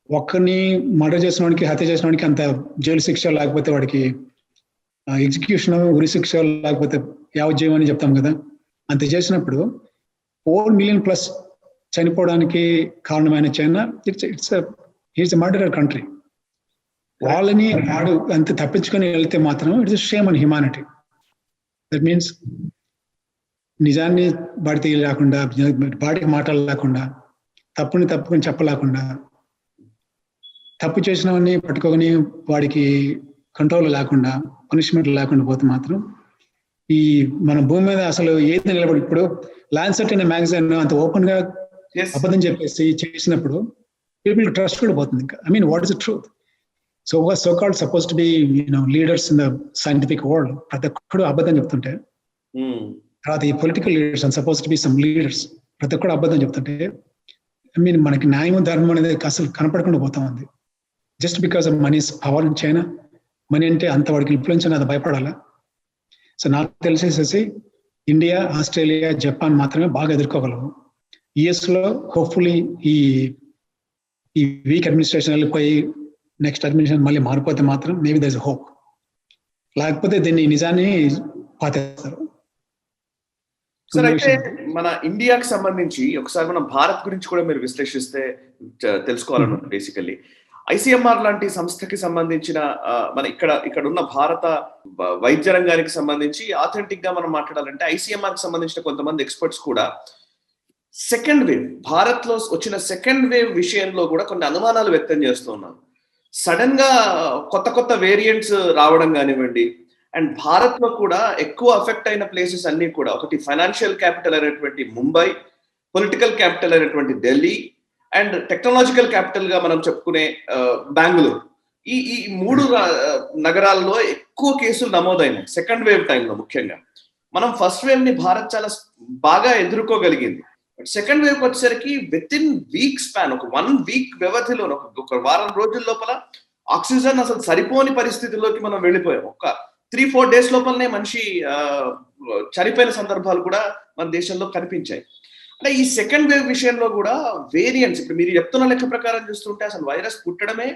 ఒక్కరిని మర్డర్ చేసిన వాడికి, హత్య చేసిన వాడికి అంత జైలు శిక్ష, లేకపోతే వాడికి ఎగ్జిక్యూషన్, ఉరి శిక్ష, లేకపోతే యావజ్జీవం అని చెప్తాం కదా, అంత చేసినప్పుడు 4 million plus చనిపోవడానికి కారణమైన చైనా, ఇట్స్ మర్డరర్ కంట్రీ. వాళ్ళని వాడు అంత తప్పించుకొని వెళ్తే మాత్రం it's shame on humanity. That means నిజాన్ని బాడి తెలియలేకుండా, బాడీకి మాటలు లేకుండా, తప్పుని చెప్పలేకుండా, తప్పు చేసిన వాడిని పట్టుకొని వాడికి కంట్రోల్ లేకుండా, పనిష్మెంట్ లేకుండా పోతే మాత్రం ఈ మన భూమి మీద అసలు ఏది నిలబడి, ఇప్పుడు లాన్సెట్ అనే మ్యాగజైన్ అంత ఓపెన్ గా అబద్ధం చెప్పేసి చేసినప్పుడు పీపుల్ ట్రస్ట్ కూడా పోతుంది. ఇంకా I mean what is the truth? So called suppose to B leaders in the scientific world ప్రతి ఒక్కడు అబద్ధం చెప్తుంటే, తర్వాత ఈ political leaders and suppose to be some leaders ప్రతి ఒక్కడు అబద్ధం చెప్తుంటే, ఐ మీన్ మనకి న్యాయం, ధర్మం అనేది అసలు కనపడకుండా పోతా ఉంది. Just because of money's power in China. Money అంటే అంత వాడికి ఇన్ఫ్లుయెన్స్ అని అది భయపడాలా? సో నాకు తెలిసేసేసి ఇండియా, ఆస్ట్రేలియా, జపాన్ మాత్రమే బాగా ఎదుర్కోగలవు. యుఎస్ లో హోప్ఫుల్లీ ఈ వీక్ అడ్మినిస్ట్రేషన్ వెళ్ళిపోయి నెక్స్ట్ అడ్మినిస్ట్రేషన్ మళ్ళీ మారిపోతే మాత్రం మేబీ దర్ ఇస్ హోప్. లేకపోతే దీన్ని నిజాన్ని పాతేస్తారు. సార్, అయితే మన ఇండియాకి సంబంధించి ఒకసారి మనం భారత్ గురించి కూడా మీరు విశ్లేషిస్తే తెలుసుకోవాలన్నమాట. బేసికల్లీ ఐసీఎంఆర్ లాంటి సంస్థకి సంబంధించిన మన ఇక్కడ ఉన్న భారత వైద్య రంగానికి సంబంధించి ఆథెంటిక్ గా మనం మాట్లాడాలంటే ఐసీఎంఆర్ కి సంబంధించిన కొంతమంది ఎక్స్పర్ట్స్ కూడా సెకండ్ వేవ్, భారత్ లో వచ్చిన సెకండ్ వేవ్ విషయంలో కూడా కొన్ని అనుమానాలు వ్యక్తం చేస్తూ ఉన్నారు. సడన్ గా కొత్త వేరియంట్స్ రావడం కానివ్వండి, అండ్ భారత్ లో కూడా ఎక్కువ అఫెక్ట్ అయిన ప్లేసెస్ అన్ని కూడా, ఒకటి ఫైనాన్షియల్ క్యాపిటల్ అయినటువంటి ముంబై, పొలిటికల్ క్యాపిటల్ అయినటువంటి ఢిల్లీ, అండ్ టెక్నాలజికల్ క్యాపిటల్ గా మనం చెప్పుకునే బెంగళూరు. ఈ 3 నగరాల్లో ఎక్కువ కేసులు నమోదైనాయి సెకండ్ వేవ్ టైంలో. ముఖ్యంగా మనం ఫస్ట్ వేవ్ ని భారత్ చాలా బాగా ఎదుర్కోగలిగింది. సెకండ్ వేవ్ వచ్చేసరికి విత్ ఇన్ వీక్ స్పాన్, ఒక 1 week వ్యవధిలో, ఒక వారం రోజుల లోపల ఆక్సిజన్ అసలు సరిపోని పరిస్థితిలోకి మనం వెళ్ళిపోయాం. ఒక 3-4 days లోపలనే మనిషి చనిపోయిన సందర్భాలు కూడా మన దేశంలో కనిపించాయి. అంటే ఈ సెకండ్ వేవ్ విషయంలో కూడా వేరియంట్స్, ఇప్పుడు మీరు చెప్తున్న లెక్క ప్రకారం చూస్తుంటే అసలు వైరస్ పుట్టడమే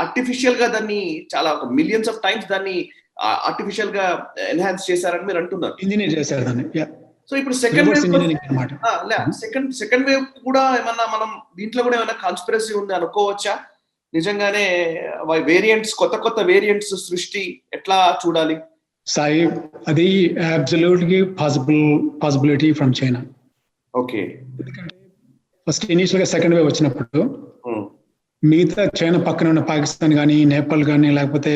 ఆర్టిఫిషియల్ గా, దాన్ని చాలా మిలియన్స్ ఆఫ్ టైమ్స్ దాన్ని ఆర్టిఫిషియల్ గా ఎన్హాన్స్ చేశారని మీరు అంటున్నారు. ఇంజనీర్ చేశారు దాన్ని. సో ఇప్పుడు సెకండ్ వేవ్ కూడా ఏమన్నా మనం దీంట్లో కూడా ఏమైనా కాన్స్పిరసీ ఉంది అనుకోవచ్చా? నిజంగానే వేరియంట్స్, కొత్త వేరియంట్స్ సృష్టి ఎట్లా చూడాలి సాయి? అది absolutely possibility from China. Okay, first initial గా సెకండ్ వేవ్ వచ్చినప్పుడు మిగతా చైనా పక్కన ఉన్న పాకిస్తాన్ కానీ, నేపాల్ కానీ, లేకపోతే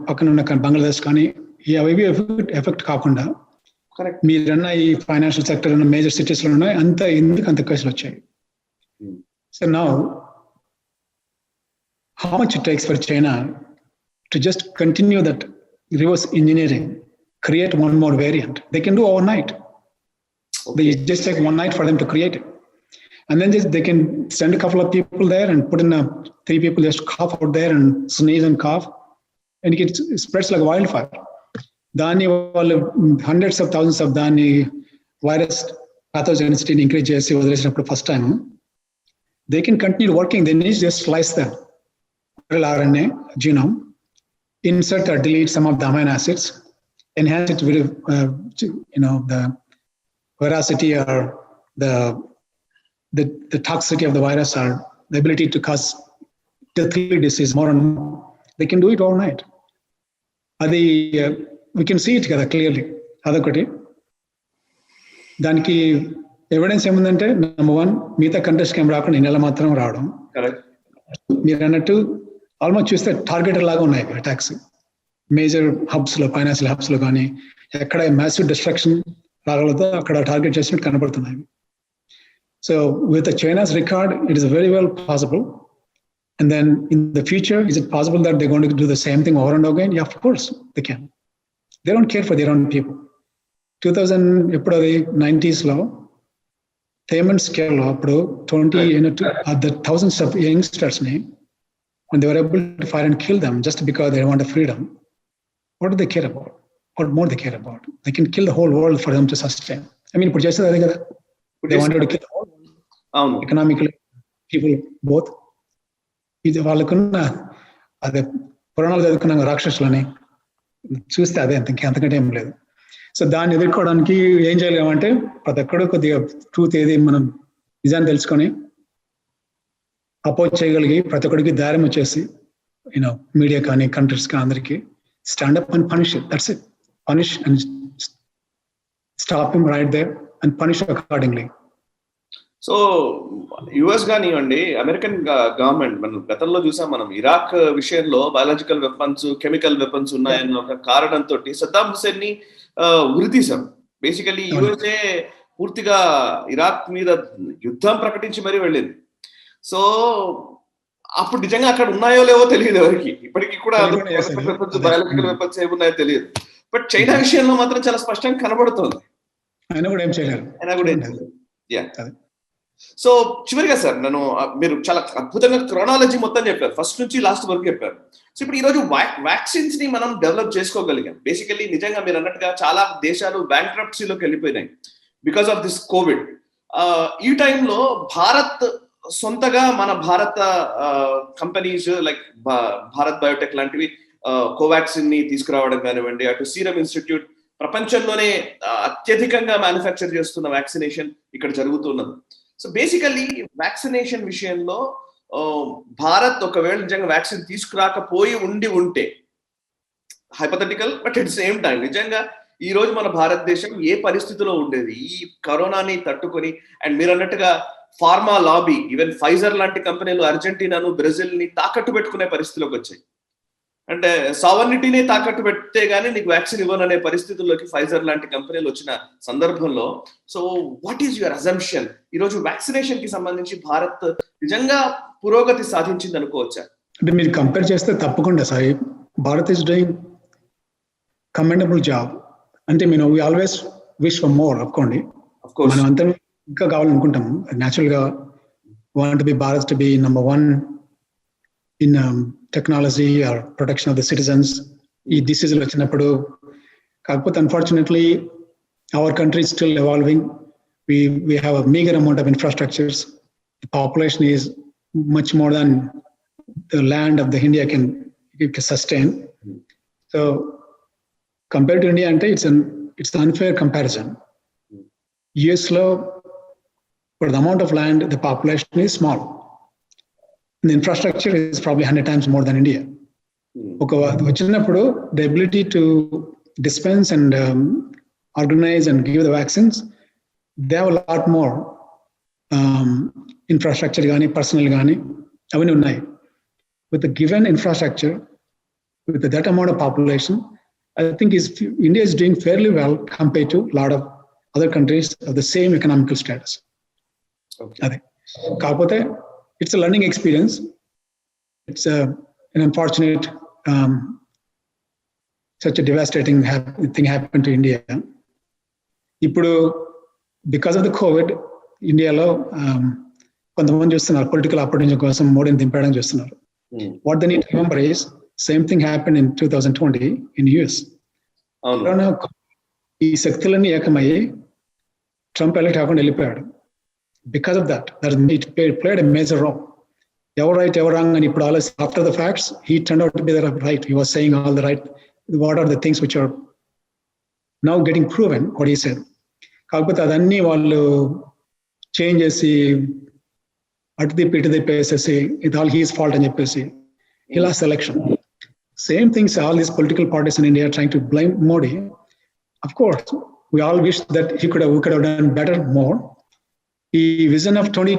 పక్కన ఉన్న బంగ్లాదేశ్ కానీ అవి ఎఫెక్ట్ కాకుండా మీరన్న ఈ ఫైనాన్షియల్ సెక్టర్ ఉన్న మేజర్ సిటీస్ లో ఉన్నాయి. ఎందుకు అంత కేసులు వచ్చాయి? So now how much it takes for China to just continue that reverse engineering, create one more variant? They can do overnight. They just take one night for them to create it. And then they can send a couple of people there and put in 3 people just cough out there and sneeze and cough. And it spreads like wildfire. Dani hundreds of thousands of Dani virus pathogenicity increase chesi వదిలేసినప్పుడు first time they can continue working. They need to just slice the RNA genome, insert or delete some of the amino acids, enhance it with the veracity or the toxicity of the virus or the ability to cause deathly disease more and more. They can do it overnight. అది we can see it కదా clearly. అదొకటి. దానికి evidence ఏముందంటే, number 1, మిగతా కంట్రీస్కి ఏం రాకుండా ఇండియాలో మాత్రం రావడం. మీరు అన్నట్టు ఆల్మోస్ట్ చూస్తే టార్గెట్ లాగా ఉన్నాయి అటాక్స్. మేజర్ హబ్స్ లో, ఫైనాన్షియల్ హబ్స్ లో కానీ ఎక్కడ మ్యాసివ్ డిస్ట్రక్షన్ రాగలదో అక్కడ టార్గెట్ చేసినట్టు కనబడుతున్నాయి. So with China's record, it is very well possible. And then in the future, is it possible that they're going to do the same thing over and over again? Yeah, of course they can. They don't care for their own people. 90s లో payment scale లో అప్పుడు 20 thousands of youngsters ని, when they were able to fire and kill them just because they want a freedom, what do they care about? What more they care about? They can kill the whole world for them to sustain. I mean, ఇప్పుడు చేసేది అదే కదా. They wanted to kill the whole world. Economically, people both. ఇది వాళ్ళకున్న అదే పురాణాలు చదువుకున్న రాక్షసులని చూస్తే అదే అంతకంటే ఏం లేదు. సో దాన్ని ఎదుర్కోవడానికి ఏం చేయలేమంటే ప్రతి ఒక్కడు కొద్దిగా ట్రూత్ ఏది మనం నిజాన్ని తెలుసుకొని అపోజ్ చేయగలిగి ప్రతి ఒక్కడికి ధైర్యం వచ్చేసి, యూనో మీడియా కానీ కంట్రీస్ కానీ అందరికీ stand up and punish it. That's it. Punish and stop him right there and punish accordingly. So US కానివ్వండి, అమెరికన్ గవర్నమెంట్, మనం గతంలో చూసాం, మనం ఇరాక్ విషయంలో బయాలజికల్ వెపన్స్, కెమికల్ వెపన్స్ ఉన్నాయన్న ఒక కారణంతో సద్దాం హుసేన్ ని ఉరితీశాం. బేసికలీ యుఎస్ఏ పూర్తిగా ఇరాక్ మీద యుద్ధం ప్రకటించి మరీ వెళ్ళింది. సో అప్పుడు నిజంగా అక్కడ ఉన్నాయో లేవో తెలియదు ఎవరికి. ఇప్పటికీ కూడా బయాలజికల్ వెపన్స్ ఏమున్నాయో తెలియదు. బట్ చైనా విషయంలో మాత్రం చాలా స్పష్టంగా కనబడుతోంది. ఆయన కూడా ఏం చేయలేరు. సో చివరిగా సార్, మీరు చాలా అద్భుతంగా క్రోనాలజీ మొత్తం చెప్పారు, ఫస్ట్ నుంచి లాస్ట్ వరకు చెప్పారు. సో ఇప్పుడు ఈ రోజు వ్యాక్సిన్స్ ని మనం డెవలప్ చేసుకోగలిగాం. బేసికల్లీ నిజంగా మీరు అన్నట్టుగా చాలా దేశాలు బ్యాంక్రప్సీలోకి వెళ్ళిపోయినాయి బికాస్ ఆఫ్ దిస్ కోవిడ్. ఈ టైంలో భారత్ సొంతగా మన భారత కంపెనీస్ లైక్ భారత్ బయోటెక్ లాంటివి కోవాక్సిన్ ని తీసుకురావడం కానివ్వండి, అటు సీరం ఇన్స్టిట్యూట్ ప్రపంచంలోనే అత్యధికంగా మ్యానుఫ్యాక్చర్ చేస్తున్న వ్యాక్సినేషన్ ఇక్కడ జరుగుతున్నది. సో బేసికల్లీ వ్యాక్సినేషన్ విషయంలో భారత్ ఒకవేళ నిజంగా వ్యాక్సిన్ తీసుకురాకపోయి ఉంటే, hypothetical but at same time, నిజంగా ఈ రోజు మన భారతదేశం ఏ పరిస్థితిలో ఉండేది ఈ కరోనాని తట్టుకొని? అండ్ మీరు అన్నట్టుగా ఫార్మా లాబీ, ఈవెన్ ఫైజర్ లాంటి కంపెనీలు అర్జెంటీనాను, బ్రెజిల్ ని తాకట్టు పెట్టుకునే పరిస్థితిలోకి వచ్చాయి. అంటే సావర్నిటీనే తాకట్టు పెడితే గానీ నీకు వ్యాక్సిన్ ఇవ్వననే పరిస్థితుల్లోకి ఫైజర్ లాంటి కంపెనీలు వచ్చిన సందర్భంలో, so what is your assumption? ఈరోజు వ్యాక్సినేషన్ కి సంబంధించి భారత్ నిజంగా పురోగతి సాధించింది అనుకోవచ్చా? అంటే మీరు కంపేర్ చేస్తే తప్పకుండా Sai, Bharat is doing commendable job. అంటే మేము we always wish for more. అనుకోండి, మనం అంతా ఇంకా కావాలనుకుంటాము. న్యాచురల్ గా want be Bharat to be number 1 in technology or protection of the citizens. ఈ డిసీజులు వచ్చినప్పుడు, కాకపోతే unfortunately our country is still evolving. We have a meager amount of infrastructures. The population is much more than the land of the India can sustain. So compared to India, ante it's an unfair comparison. US lo for the amount of land, the population is small. The infrastructure is probably 100 times more than India. The ability to dispense and organize and give the vaccines, they have a lot more infrastructure gaani, personnel gaani, avani unnai. With the given infrastructure, with that amount of population, I think India is doing fairly well compared to a lot of other countries of the same economical status. Okay. Kaapothe it's a learning experience. It's an unfortunate, such a devastating thing happened to India. Ippudu, because of the COVID, India lo kontamandi chustunaru political opportunity kosam Modini dimpayadam chustunaru. What they need to remember is, same thing happened in 2020 in US. Corona ee శక్తులన్నీ ఏకమయ్యి Trump elect అవ్వకుండా వెళ్ళిపోయాడు. Because of that it played a major role. Ever right, ever wrong, and after the facts, he turned out to be the right. He was saying all the right. What are the things which are now getting proven? What he said. కాకపోతే అదన్నీ వాళ్ళు change చేసి అటుదిప్పి ఇటుదిప్పేసేసి ఇది all he's fault అని చెప్పేసి he lost the election. same things all these political parties in India are trying to blame Modi. Of course, we all wish that we could have done better, more. The vision of 20,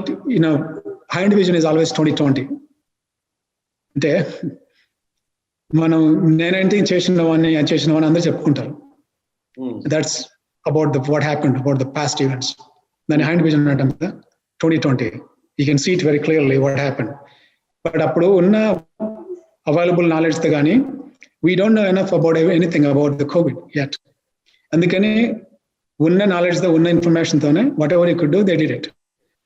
high-end vision is always 2020. అంటే మనం నేనేంటి చేసినవని అందరూ చెప్పుకుంటారు. That's about what happened, about the past events. Then hand vision antam 2020. You can see it very clearly what happened. But appudu unna available knowledge తో గానీ we don't know enough about anything about the COVID yet. అందుకని ఉన్న knowledge తో ఉన్న information తోనే whatever you could do, they did it.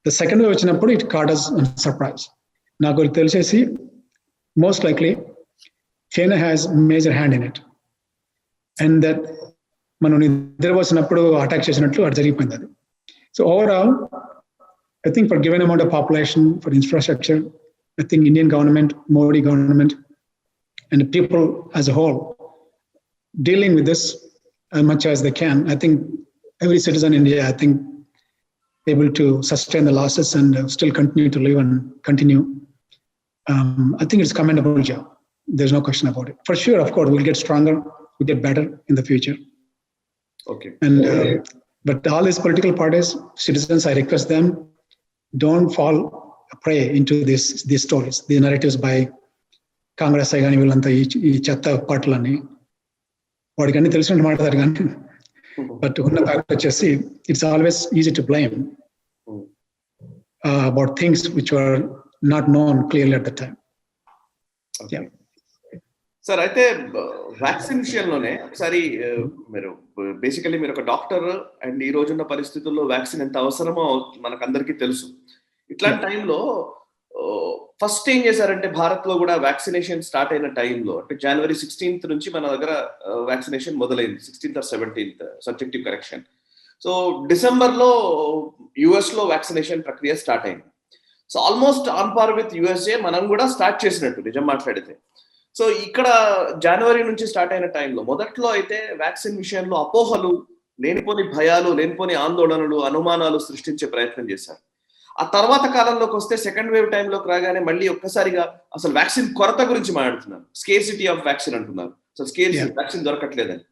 The second wave వచ్చినప్పుడు it caught us on surprise. నాకు తెలిసేసి most likely China has major hand in it. And that మనం నిద్ర వచ్చినప్పుడు అటాక్ చేసినట్లు అది జరిగిపోయింది అది. So overall, I think for given amount of population, for infrastructure, I think Indian government, Modi government, and the people as a whole dealing with this as much as they can. I think every citizen in India, I think, able to sustain the losses and still continue to live and continue. I think it's a commendable job. There's no question about it. For sure, of course, we'll get stronger, we'll get better in the future. Okay. And but all these political parties, citizens, I request them, don't fall prey into these stories, the narratives by Congress కానీ వీళ్ళంతా ఈ చెత్త పాటలని వాడికి అన్ని తెలిసినట్టు మాట్లాడతారు కానీ బట్ ఉన్న ఫ్యాక్ట్ వచ్చేసి it's always easy to blame about things which are not known clearly at the time. Sir అయితే వ్యాక్సిన్ విషయంలోనే ఒకసారి మీరు బేసికలీ మీరు ఒక డాక్టర్ అండ్ ఈ రోజున్న పరిస్థితుల్లో వ్యాక్సిన్ ఎంత అవసరమో మనకు అందరికీ తెలుసు. ఇట్లాంటి టైంలో ఫస్ట్ ఏం చేశారంటే భారత్ లో కూడా వ్యాక్సినేషన్ స్టార్ట్ అయిన టైంలో అంటే January 16th నుంచి మన దగ్గర వ్యాక్సినేషన్ మొదలైంది. 16th or 17th subjective correction. So December లో యుఎస్ లో వ్యాక్సినేషన్ ప్రక్రియ స్టార్ట్ అయింది. So almost on par with USA మనం కూడా స్టార్ట్ చేసినట్టు నిజం మాట్లాడితే. సో ఇక్కడ జనవరి నుంచి స్టార్ట్ అయిన టైంలో మొదట్లో అయితే వ్యాక్సిన్ విషయంలో అపోహలు, లేనిపోని భయాలు, లేనిపోని ఆందోళనలు, అనుమానాలు సృష్టించే ప్రయత్నం చేశారు. ఆ తర్వాత కాలంలోకి వస్తే సెకండ్ వేవ్ టైంలోకి రాగానే మళ్ళీ ఒక్కసారిగా అసలు వ్యాక్సిన్ కొరత గురించి మాట్లాడుతున్నారు. స్కేర్సిటీ ఆఫ్ వ్యాక్సిన్ అంటున్నారు. సో వ్యాక్సిన్ దొరకట్లేదని.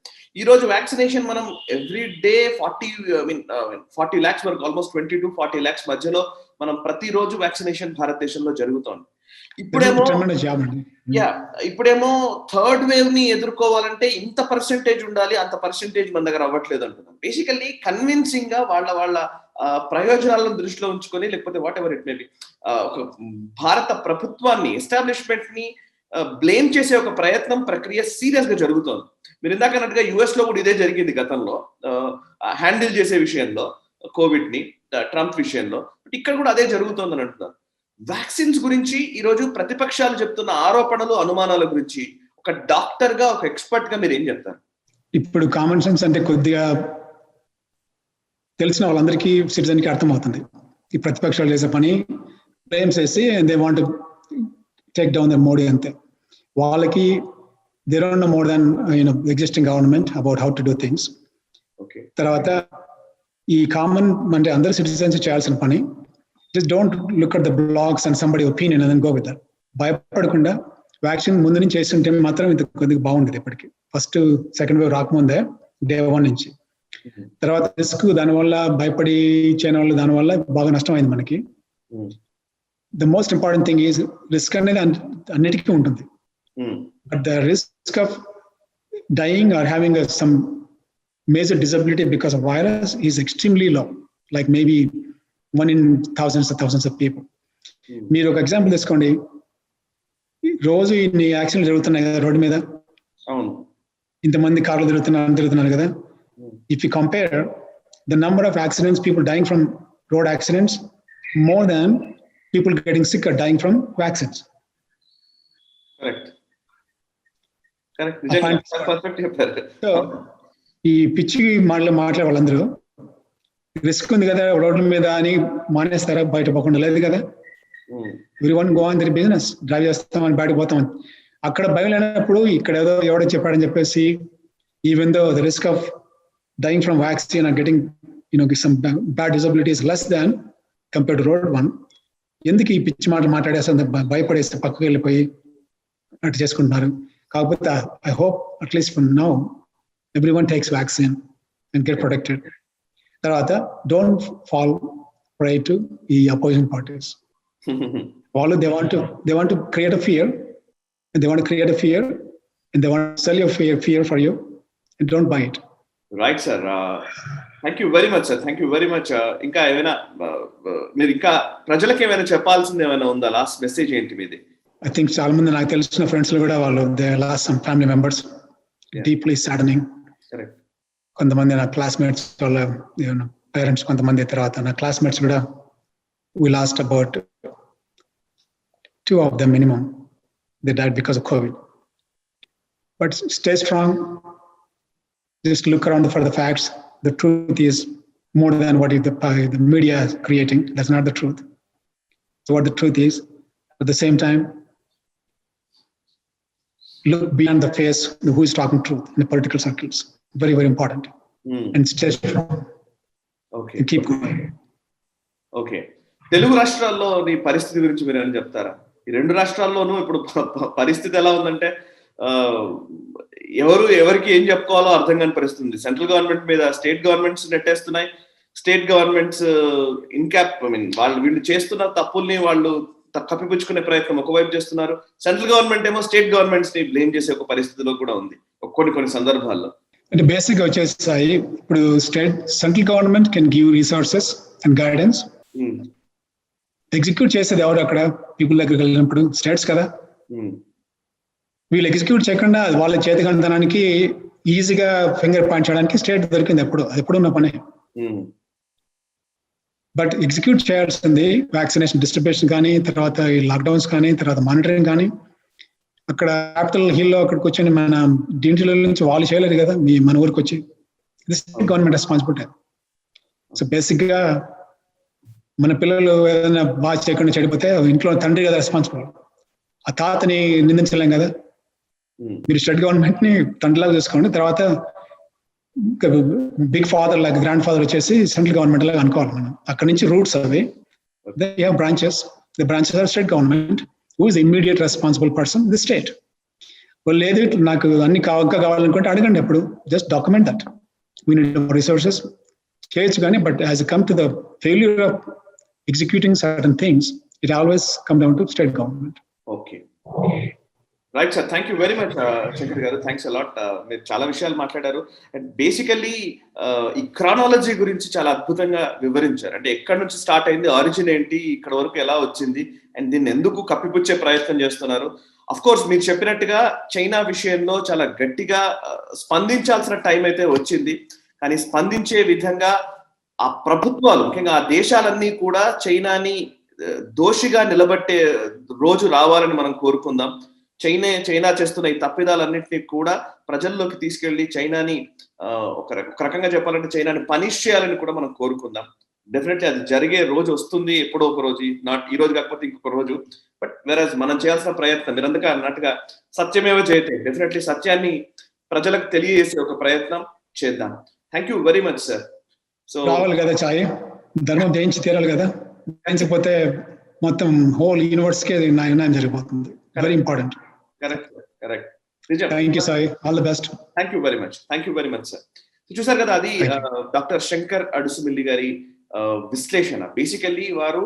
ఈ రోజు వ్యాక్సినేషన్ మనం ఎవ్రీ డే 40 lakhs వరకు, ఆల్మోస్ట్ 20 to 40 lakhs మధ్యలో మనం ప్రతిరోజు వ్యాక్సినేషన్ భారతదేశంలో జరుగుతోంది. ఇప్పుడేమో థర్డ్ వేవ్ ని ఎదుర్కోవాలంటే ఇంత పర్సెంటేజ్ ఉండాలి, అంత పర్సెంటేజ్ మన దగ్గర అవ్వట్లేదు అంటున్నాం. బేసికల్లీ కన్విన్సింగ్ గా వాళ్ళ ప్రయోజనాలను దృష్టిలో ఉంచుకొని, లేకపోతే what ever it may be, ఒక భారత ప్రభుత్వాన్ని, ఎస్టాబ్లిష్మెంట్ ని బ్లేమ్ చేసే ఒక ప్రయత్నం, ప్రక్రియ సీరియస్ గా జరుగుతోంది. మీరు ఇందాక అన్నట్టుగా యుఎస్ లో కూడా ఇదే జరిగింది గతంలో, హ్యాండిల్ చేసే విషయంలో కోవిడ్ ని, ట్రంప్ విషయంలో. బట్ ఇక్కడ కూడా అదే జరుగుతోందని అంటున్నారు. వ్యాక్సిన్స్ గురించి ఈరోజు ప్రతిపక్షాలు చెప్తున్న ఆరోపణలు, అనుమానాల గురించి ఒక డాక్టర్ గా, ఒక ఎక్స్పర్ట్ గా మీరు ఏం చెప్తారు? ఇప్పుడు కామన్ సెన్స్ అంటే కొద్దిగా తెలిసిన వాళ్ళందరికీ, సిటిజన్ కి అర్థమవుతుంది. ఈ ప్రతిపక్షాలు చేసే పని బ్లేమ్స్ చేసి they want to take down the Modi అంతే. వాళ్ళకి they don't know more than existing government about how to do things. తర్వాత ఈ కామన్ అంటే అందరు సిటిజన్స్ చేయాల్సిన పని, just don't look at the blogs and somebody opinion and then go with that. భయపడకుండా vaccine ముందు నుంచి చేస్తుంటే మాత్రం ఇది కొద్దిగా బాగుండేది. ఇప్పటికి ఫస్ట్ సెకండ్ వేవ్ రాకముందే day 1 నుంచి. తర్వాత రిస్క్, దానివల్ల భయపడి చేయని వాళ్ళు దానివల్ల బాగా నష్టం అయింది మనకి. The most important thing is risk అనేది అన్నిటికీ ఉంటుంది. But the risk of dying or having some major disability because of virus is extremely low, like maybe 1 in thousands of people. మీరు ఒక ఎగ్జాంపుల్ తీసుకోండి. రోజు ఇన్ని యాక్సిడెంట్లు జరుగుతున్నాయి కదా రోడ్డు మీద, ఇంతమంది కార్లు తిరుగుతున్నారు కదా. If you compare the number of accidents, people dying from road accidents, more than people getting sick or dying from vaccines. ఈ పిచ్చి మాట్లాడే వాళ్ళందరూ రిస్క్ ఉంది కదా రోడ్ల మీద అని మానేస్తారా? బయట పోకుండా లేదు కదా. Everyone go on their business, drive చేస్తామని బయటకు పోతామని. అక్కడ భయం లేనప్పుడు ఇక్కడ ఏదో ఎవడో చెప్పాడని చెప్పేసి, even though the risk of dyeing from vaccine are getting some bad disabilities less than compare to road 1. ఎందుకు ఈ పిచ్చి మాటలు మాట్లాడేస్తే భయపడేస్తే పక్కకు వెళ్ళిపోయి అటు చేసుకుంటున్నారు? కాకపోతే I hope at least for now everyone takes vaccine and get protected. తర్వాత డోంట్ ఫాల్ ప్రే టు ఈ అపోజింగ్ పార్టీస్. వాళ్ళు they want to create a fear, and they want to create a fear, and they want to sell your fear for you, and don't buy it. Right sir, thank you very much sir, thank you very much. ఇంకా ఏమైనా మీరు ఇంకా ప్రజలకు ఏమైనా చెప్పాల్సింది ఏమైనా ఉందా? Last message ఏంటి మీది? I think చాలా మంది నాకు తెలిసిన ఫ్రెండ్స్ కూడా వాళ్ళు they lost some family members, deeply saddening. కొంతమంది నా క్లాస్మేట్స్ వాళ్ళ పేరెంట్స్, కొంతమంది తర్వాత నా క్లాస్మేట్స్ కూడా we lost about 2 of them minimum. They died because of COVID. But stay strong. Just look around for the facts. The truth is more than what is the media is creating. That's not the truth. So what the truth is, at the same time, look beyond the face, who is talking truth in the political circles. Very, very important. And stay strong. Okay. And keep going. Okay. Telugu రాష్ట్రాల్లో నీ పరిస్థితి గురించి మీరు ఏమైనా చెప్తారా? ఈ 2 రాష్ట్రాల్లోనూ ఇప్పుడు పరిస్థితి ఎలా ఉందంటే ఎవరికి ఏం చెప్పుకోవాలో అర్థం కాని పరిస్థితి. సెంట్రల్ గవర్నమెంట్ మీద స్టేట్ గవర్నమెంట్స్ నెట్టేస్తున్నాయి. స్టేట్ గవర్నమెంట్స్ వీళ్ళు చేస్తున్న తప్పుల్ని వాళ్ళు కప్పిపుచ్చుకునే ప్రయత్నం ఒకవైపు చేస్తున్నారు. సెంట్రల్ గవర్నమెంట్ ఏమో స్టేట్ గవర్నమెంట్స్ ని బ్లేమ్ చేసే ఒక పరిస్థితిలో కూడా ఉంది కొన్ని సందర్భాల్లో. అంటే బేసిక్ గా వచ్చేసాయి ఇప్పుడు central government can give resources and guidance. Execute చేసేది ఎవరు? అక్కడ పీపుల్ దగ్గరికి వెళ్ళినప్పుడు స్టేట్స్ కదా. వీళ్ళు ఎగ్జిక్యూట్ చేయకుండా వాళ్ళ చేతికందనానికి ఈజీగా ఫింగర్ పాయింట్ చేయడానికి స్టేట్ దొరికింది. ఎప్పుడు ఉన్న పని. బట్ ఎగ్జిక్యూట్ చేయాల్సింది వ్యాక్సినేషన్ డిస్ట్రిబ్యూషన్ కానీ, తర్వాత ఈ లాక్డౌన్స్ కానీ, తర్వాత మానిటరింగ్ కానీ. అక్కడ క్యాపిటల్ హిల్ అక్కడికి వచ్చి మన దీంట్లో నుంచి వాళ్ళు చేయలేరు కదా మన ఊరికి వచ్చి. This government responsibility. So basic గా మన పిల్లలు ఏదైనా బాగా చేయకుండా చెడిపోతే ఇంట్లో తండ్రి కదా రెస్పాన్సిబుల్. ఆ తాతని నిందించలేం కదా. మీరు స్టేట్ గవర్నమెంట్ ని తండ్రిలాగా చూసుకోండి. తర్వాత బిగ్ ఫాదర్ లాగా గ్రాండ్ ఫాదర్ వచ్చేసి సెంట్రల్ గవర్నమెంట్ లాగా అనుకోవాలి మనం. అక్కడ నుంచి రూట్స్ అవి branches. The branches are state government. Who is immediate responsible person the state. వాళ్ళు లేదు నాకు అన్ని కావాలనుకుంటే అడగండి. ఎప్పుడు just document that we need resources చేయొచ్చు కానీ. But as come to the failure of executing certain things, it always come down to state government. Okay. Right, sir. Thank you very much, Shankar garu. Thanks a lot. మీరు చాలా విషయాలు మాట్లాడారు. And basically ఈ chronology గురించి చాలా అద్భుతంగా వివరించారు. అంటే ఎక్కడి నుంచి స్టార్ట్ అయింది, ఆరిజిన్ ఏంటి, ఇక్కడ వరకు ఎలా వచ్చింది, అండ్ దీన్ని ఎందుకు కప్పిపుచ్చే ప్రయత్నం చేస్తున్నారు. అఫ్ కోర్స్ మీరు చెప్పినట్టుగా చైనా విషయంలో చాలా గట్టిగా స్పందించాల్సిన టైం అయితే వచ్చింది. కానీ స్పందించే విధంగా ఆ ప్రభుత్వాలు, ముఖ్యంగా ఆ దేశాలన్నీ కూడా చైనాని దోషిగా నిలబట్టే రోజు రావాలని మనం కోరుకుందాం. చైనా చేస్తున్న ఈ తప్పిదాలన్నింటినీ కూడా ప్రజల్లోకి తీసుకెళ్లి చైనాని ఒక రకంగా చెప్పాలంటే చైనాని పనిష్ చేయాలని కూడా మనం కోరుకుందాం. డెఫినెట్లీ అది జరిగే రోజు వస్తుంది, ఎప్పుడో ఒక రోజు. నాట్ ఈ రోజు కాకపోతే ఇంకొక రోజు. బట్ వెరాజ్ మనం చేయాల్సిన ప్రయత్నం మీరు అందుకే అన్నట్టుగా సత్యమేవ జయతే. డెఫినెట్లీ సత్యాన్ని ప్రజలకు తెలియజేసే ఒక ప్రయత్నం చేద్దాం. Thank you very much sir. So రావాలి కదా చాయ్, ధర్మం జయించి తీరాలి కదా. జయించకపోతే మొత్తం హోల్ యూనివర్స్ కి న్యాయం జరిగిపోతుంది. Very important. Correct. Thank you Sai, all the best. Thank you very much sir. చూసారు కదా, అది డాక్టర్ శంకర్ అడుసుమిల్లి గారి విశ్లేషణ. బేసికల్లీ వారు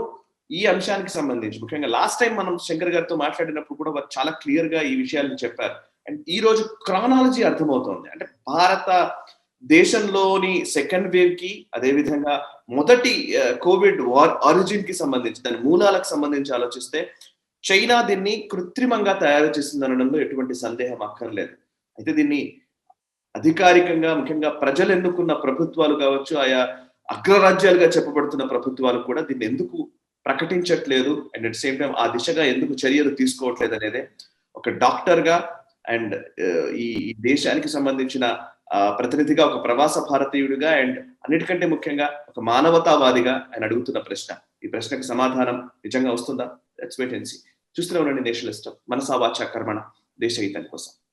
ఈ అంశానికి సంబంధించి ముఖ్యంగా లాస్ట్ టైం మనం శంకర్ గారితో మాట్లాడినప్పుడు కూడా వారు చాలా క్లియర్ గా ఈ విషయాలను చెప్పారు. అండ్ ఈ రోజు క్రానాలజీ అర్థమవుతోంది. అంటే భారత దేశంలోని సెకండ్ వేవ్ కి, అదేవిధంగా మొదటి కోవిడ్ ఆరిజిన్ కి సంబంధించి, దాని మూలాలకు సంబంధించి ఆలోచిస్తే చైనా దీన్ని కృత్రిమంగా తయారు చేసిందనడంలో ఎటువంటి సందేహం అక్కర్లేదు. అయితే దీన్ని అధికారికంగా, ముఖ్యంగా ప్రజలు ఎన్నుకున్న ప్రభుత్వాలు కావచ్చు, ఆయా అగ్రరాజ్యాలుగా చెప్పబడుతున్న ప్రభుత్వాలు కూడా దీన్ని ఎందుకు ప్రకటించట్లేదు, అండ్ అట్ సేమ్ టైం ఆ దిశగా ఎందుకు చర్యలు తీసుకోవట్లేదు అనేది ఒక డాక్టర్ గా అండ్ ఈ దేశానికి సంబంధించిన ప్రతినిధిగా, ఒక ప్రవాస భారతీయుడిగా, అండ్ అన్నిటికంటే ముఖ్యంగా ఒక మానవతావాదిగా ఆయన అడుగుతున్న ప్రశ్న. ఈ ప్రశ్నకు సమాధానం నిజంగా వస్తుందా? Let's wait and see. చూస్తూనే ఉండండి నేషనలిస్ట్. మనసా వాచా కర్మణ, దేశ హితం కోసం.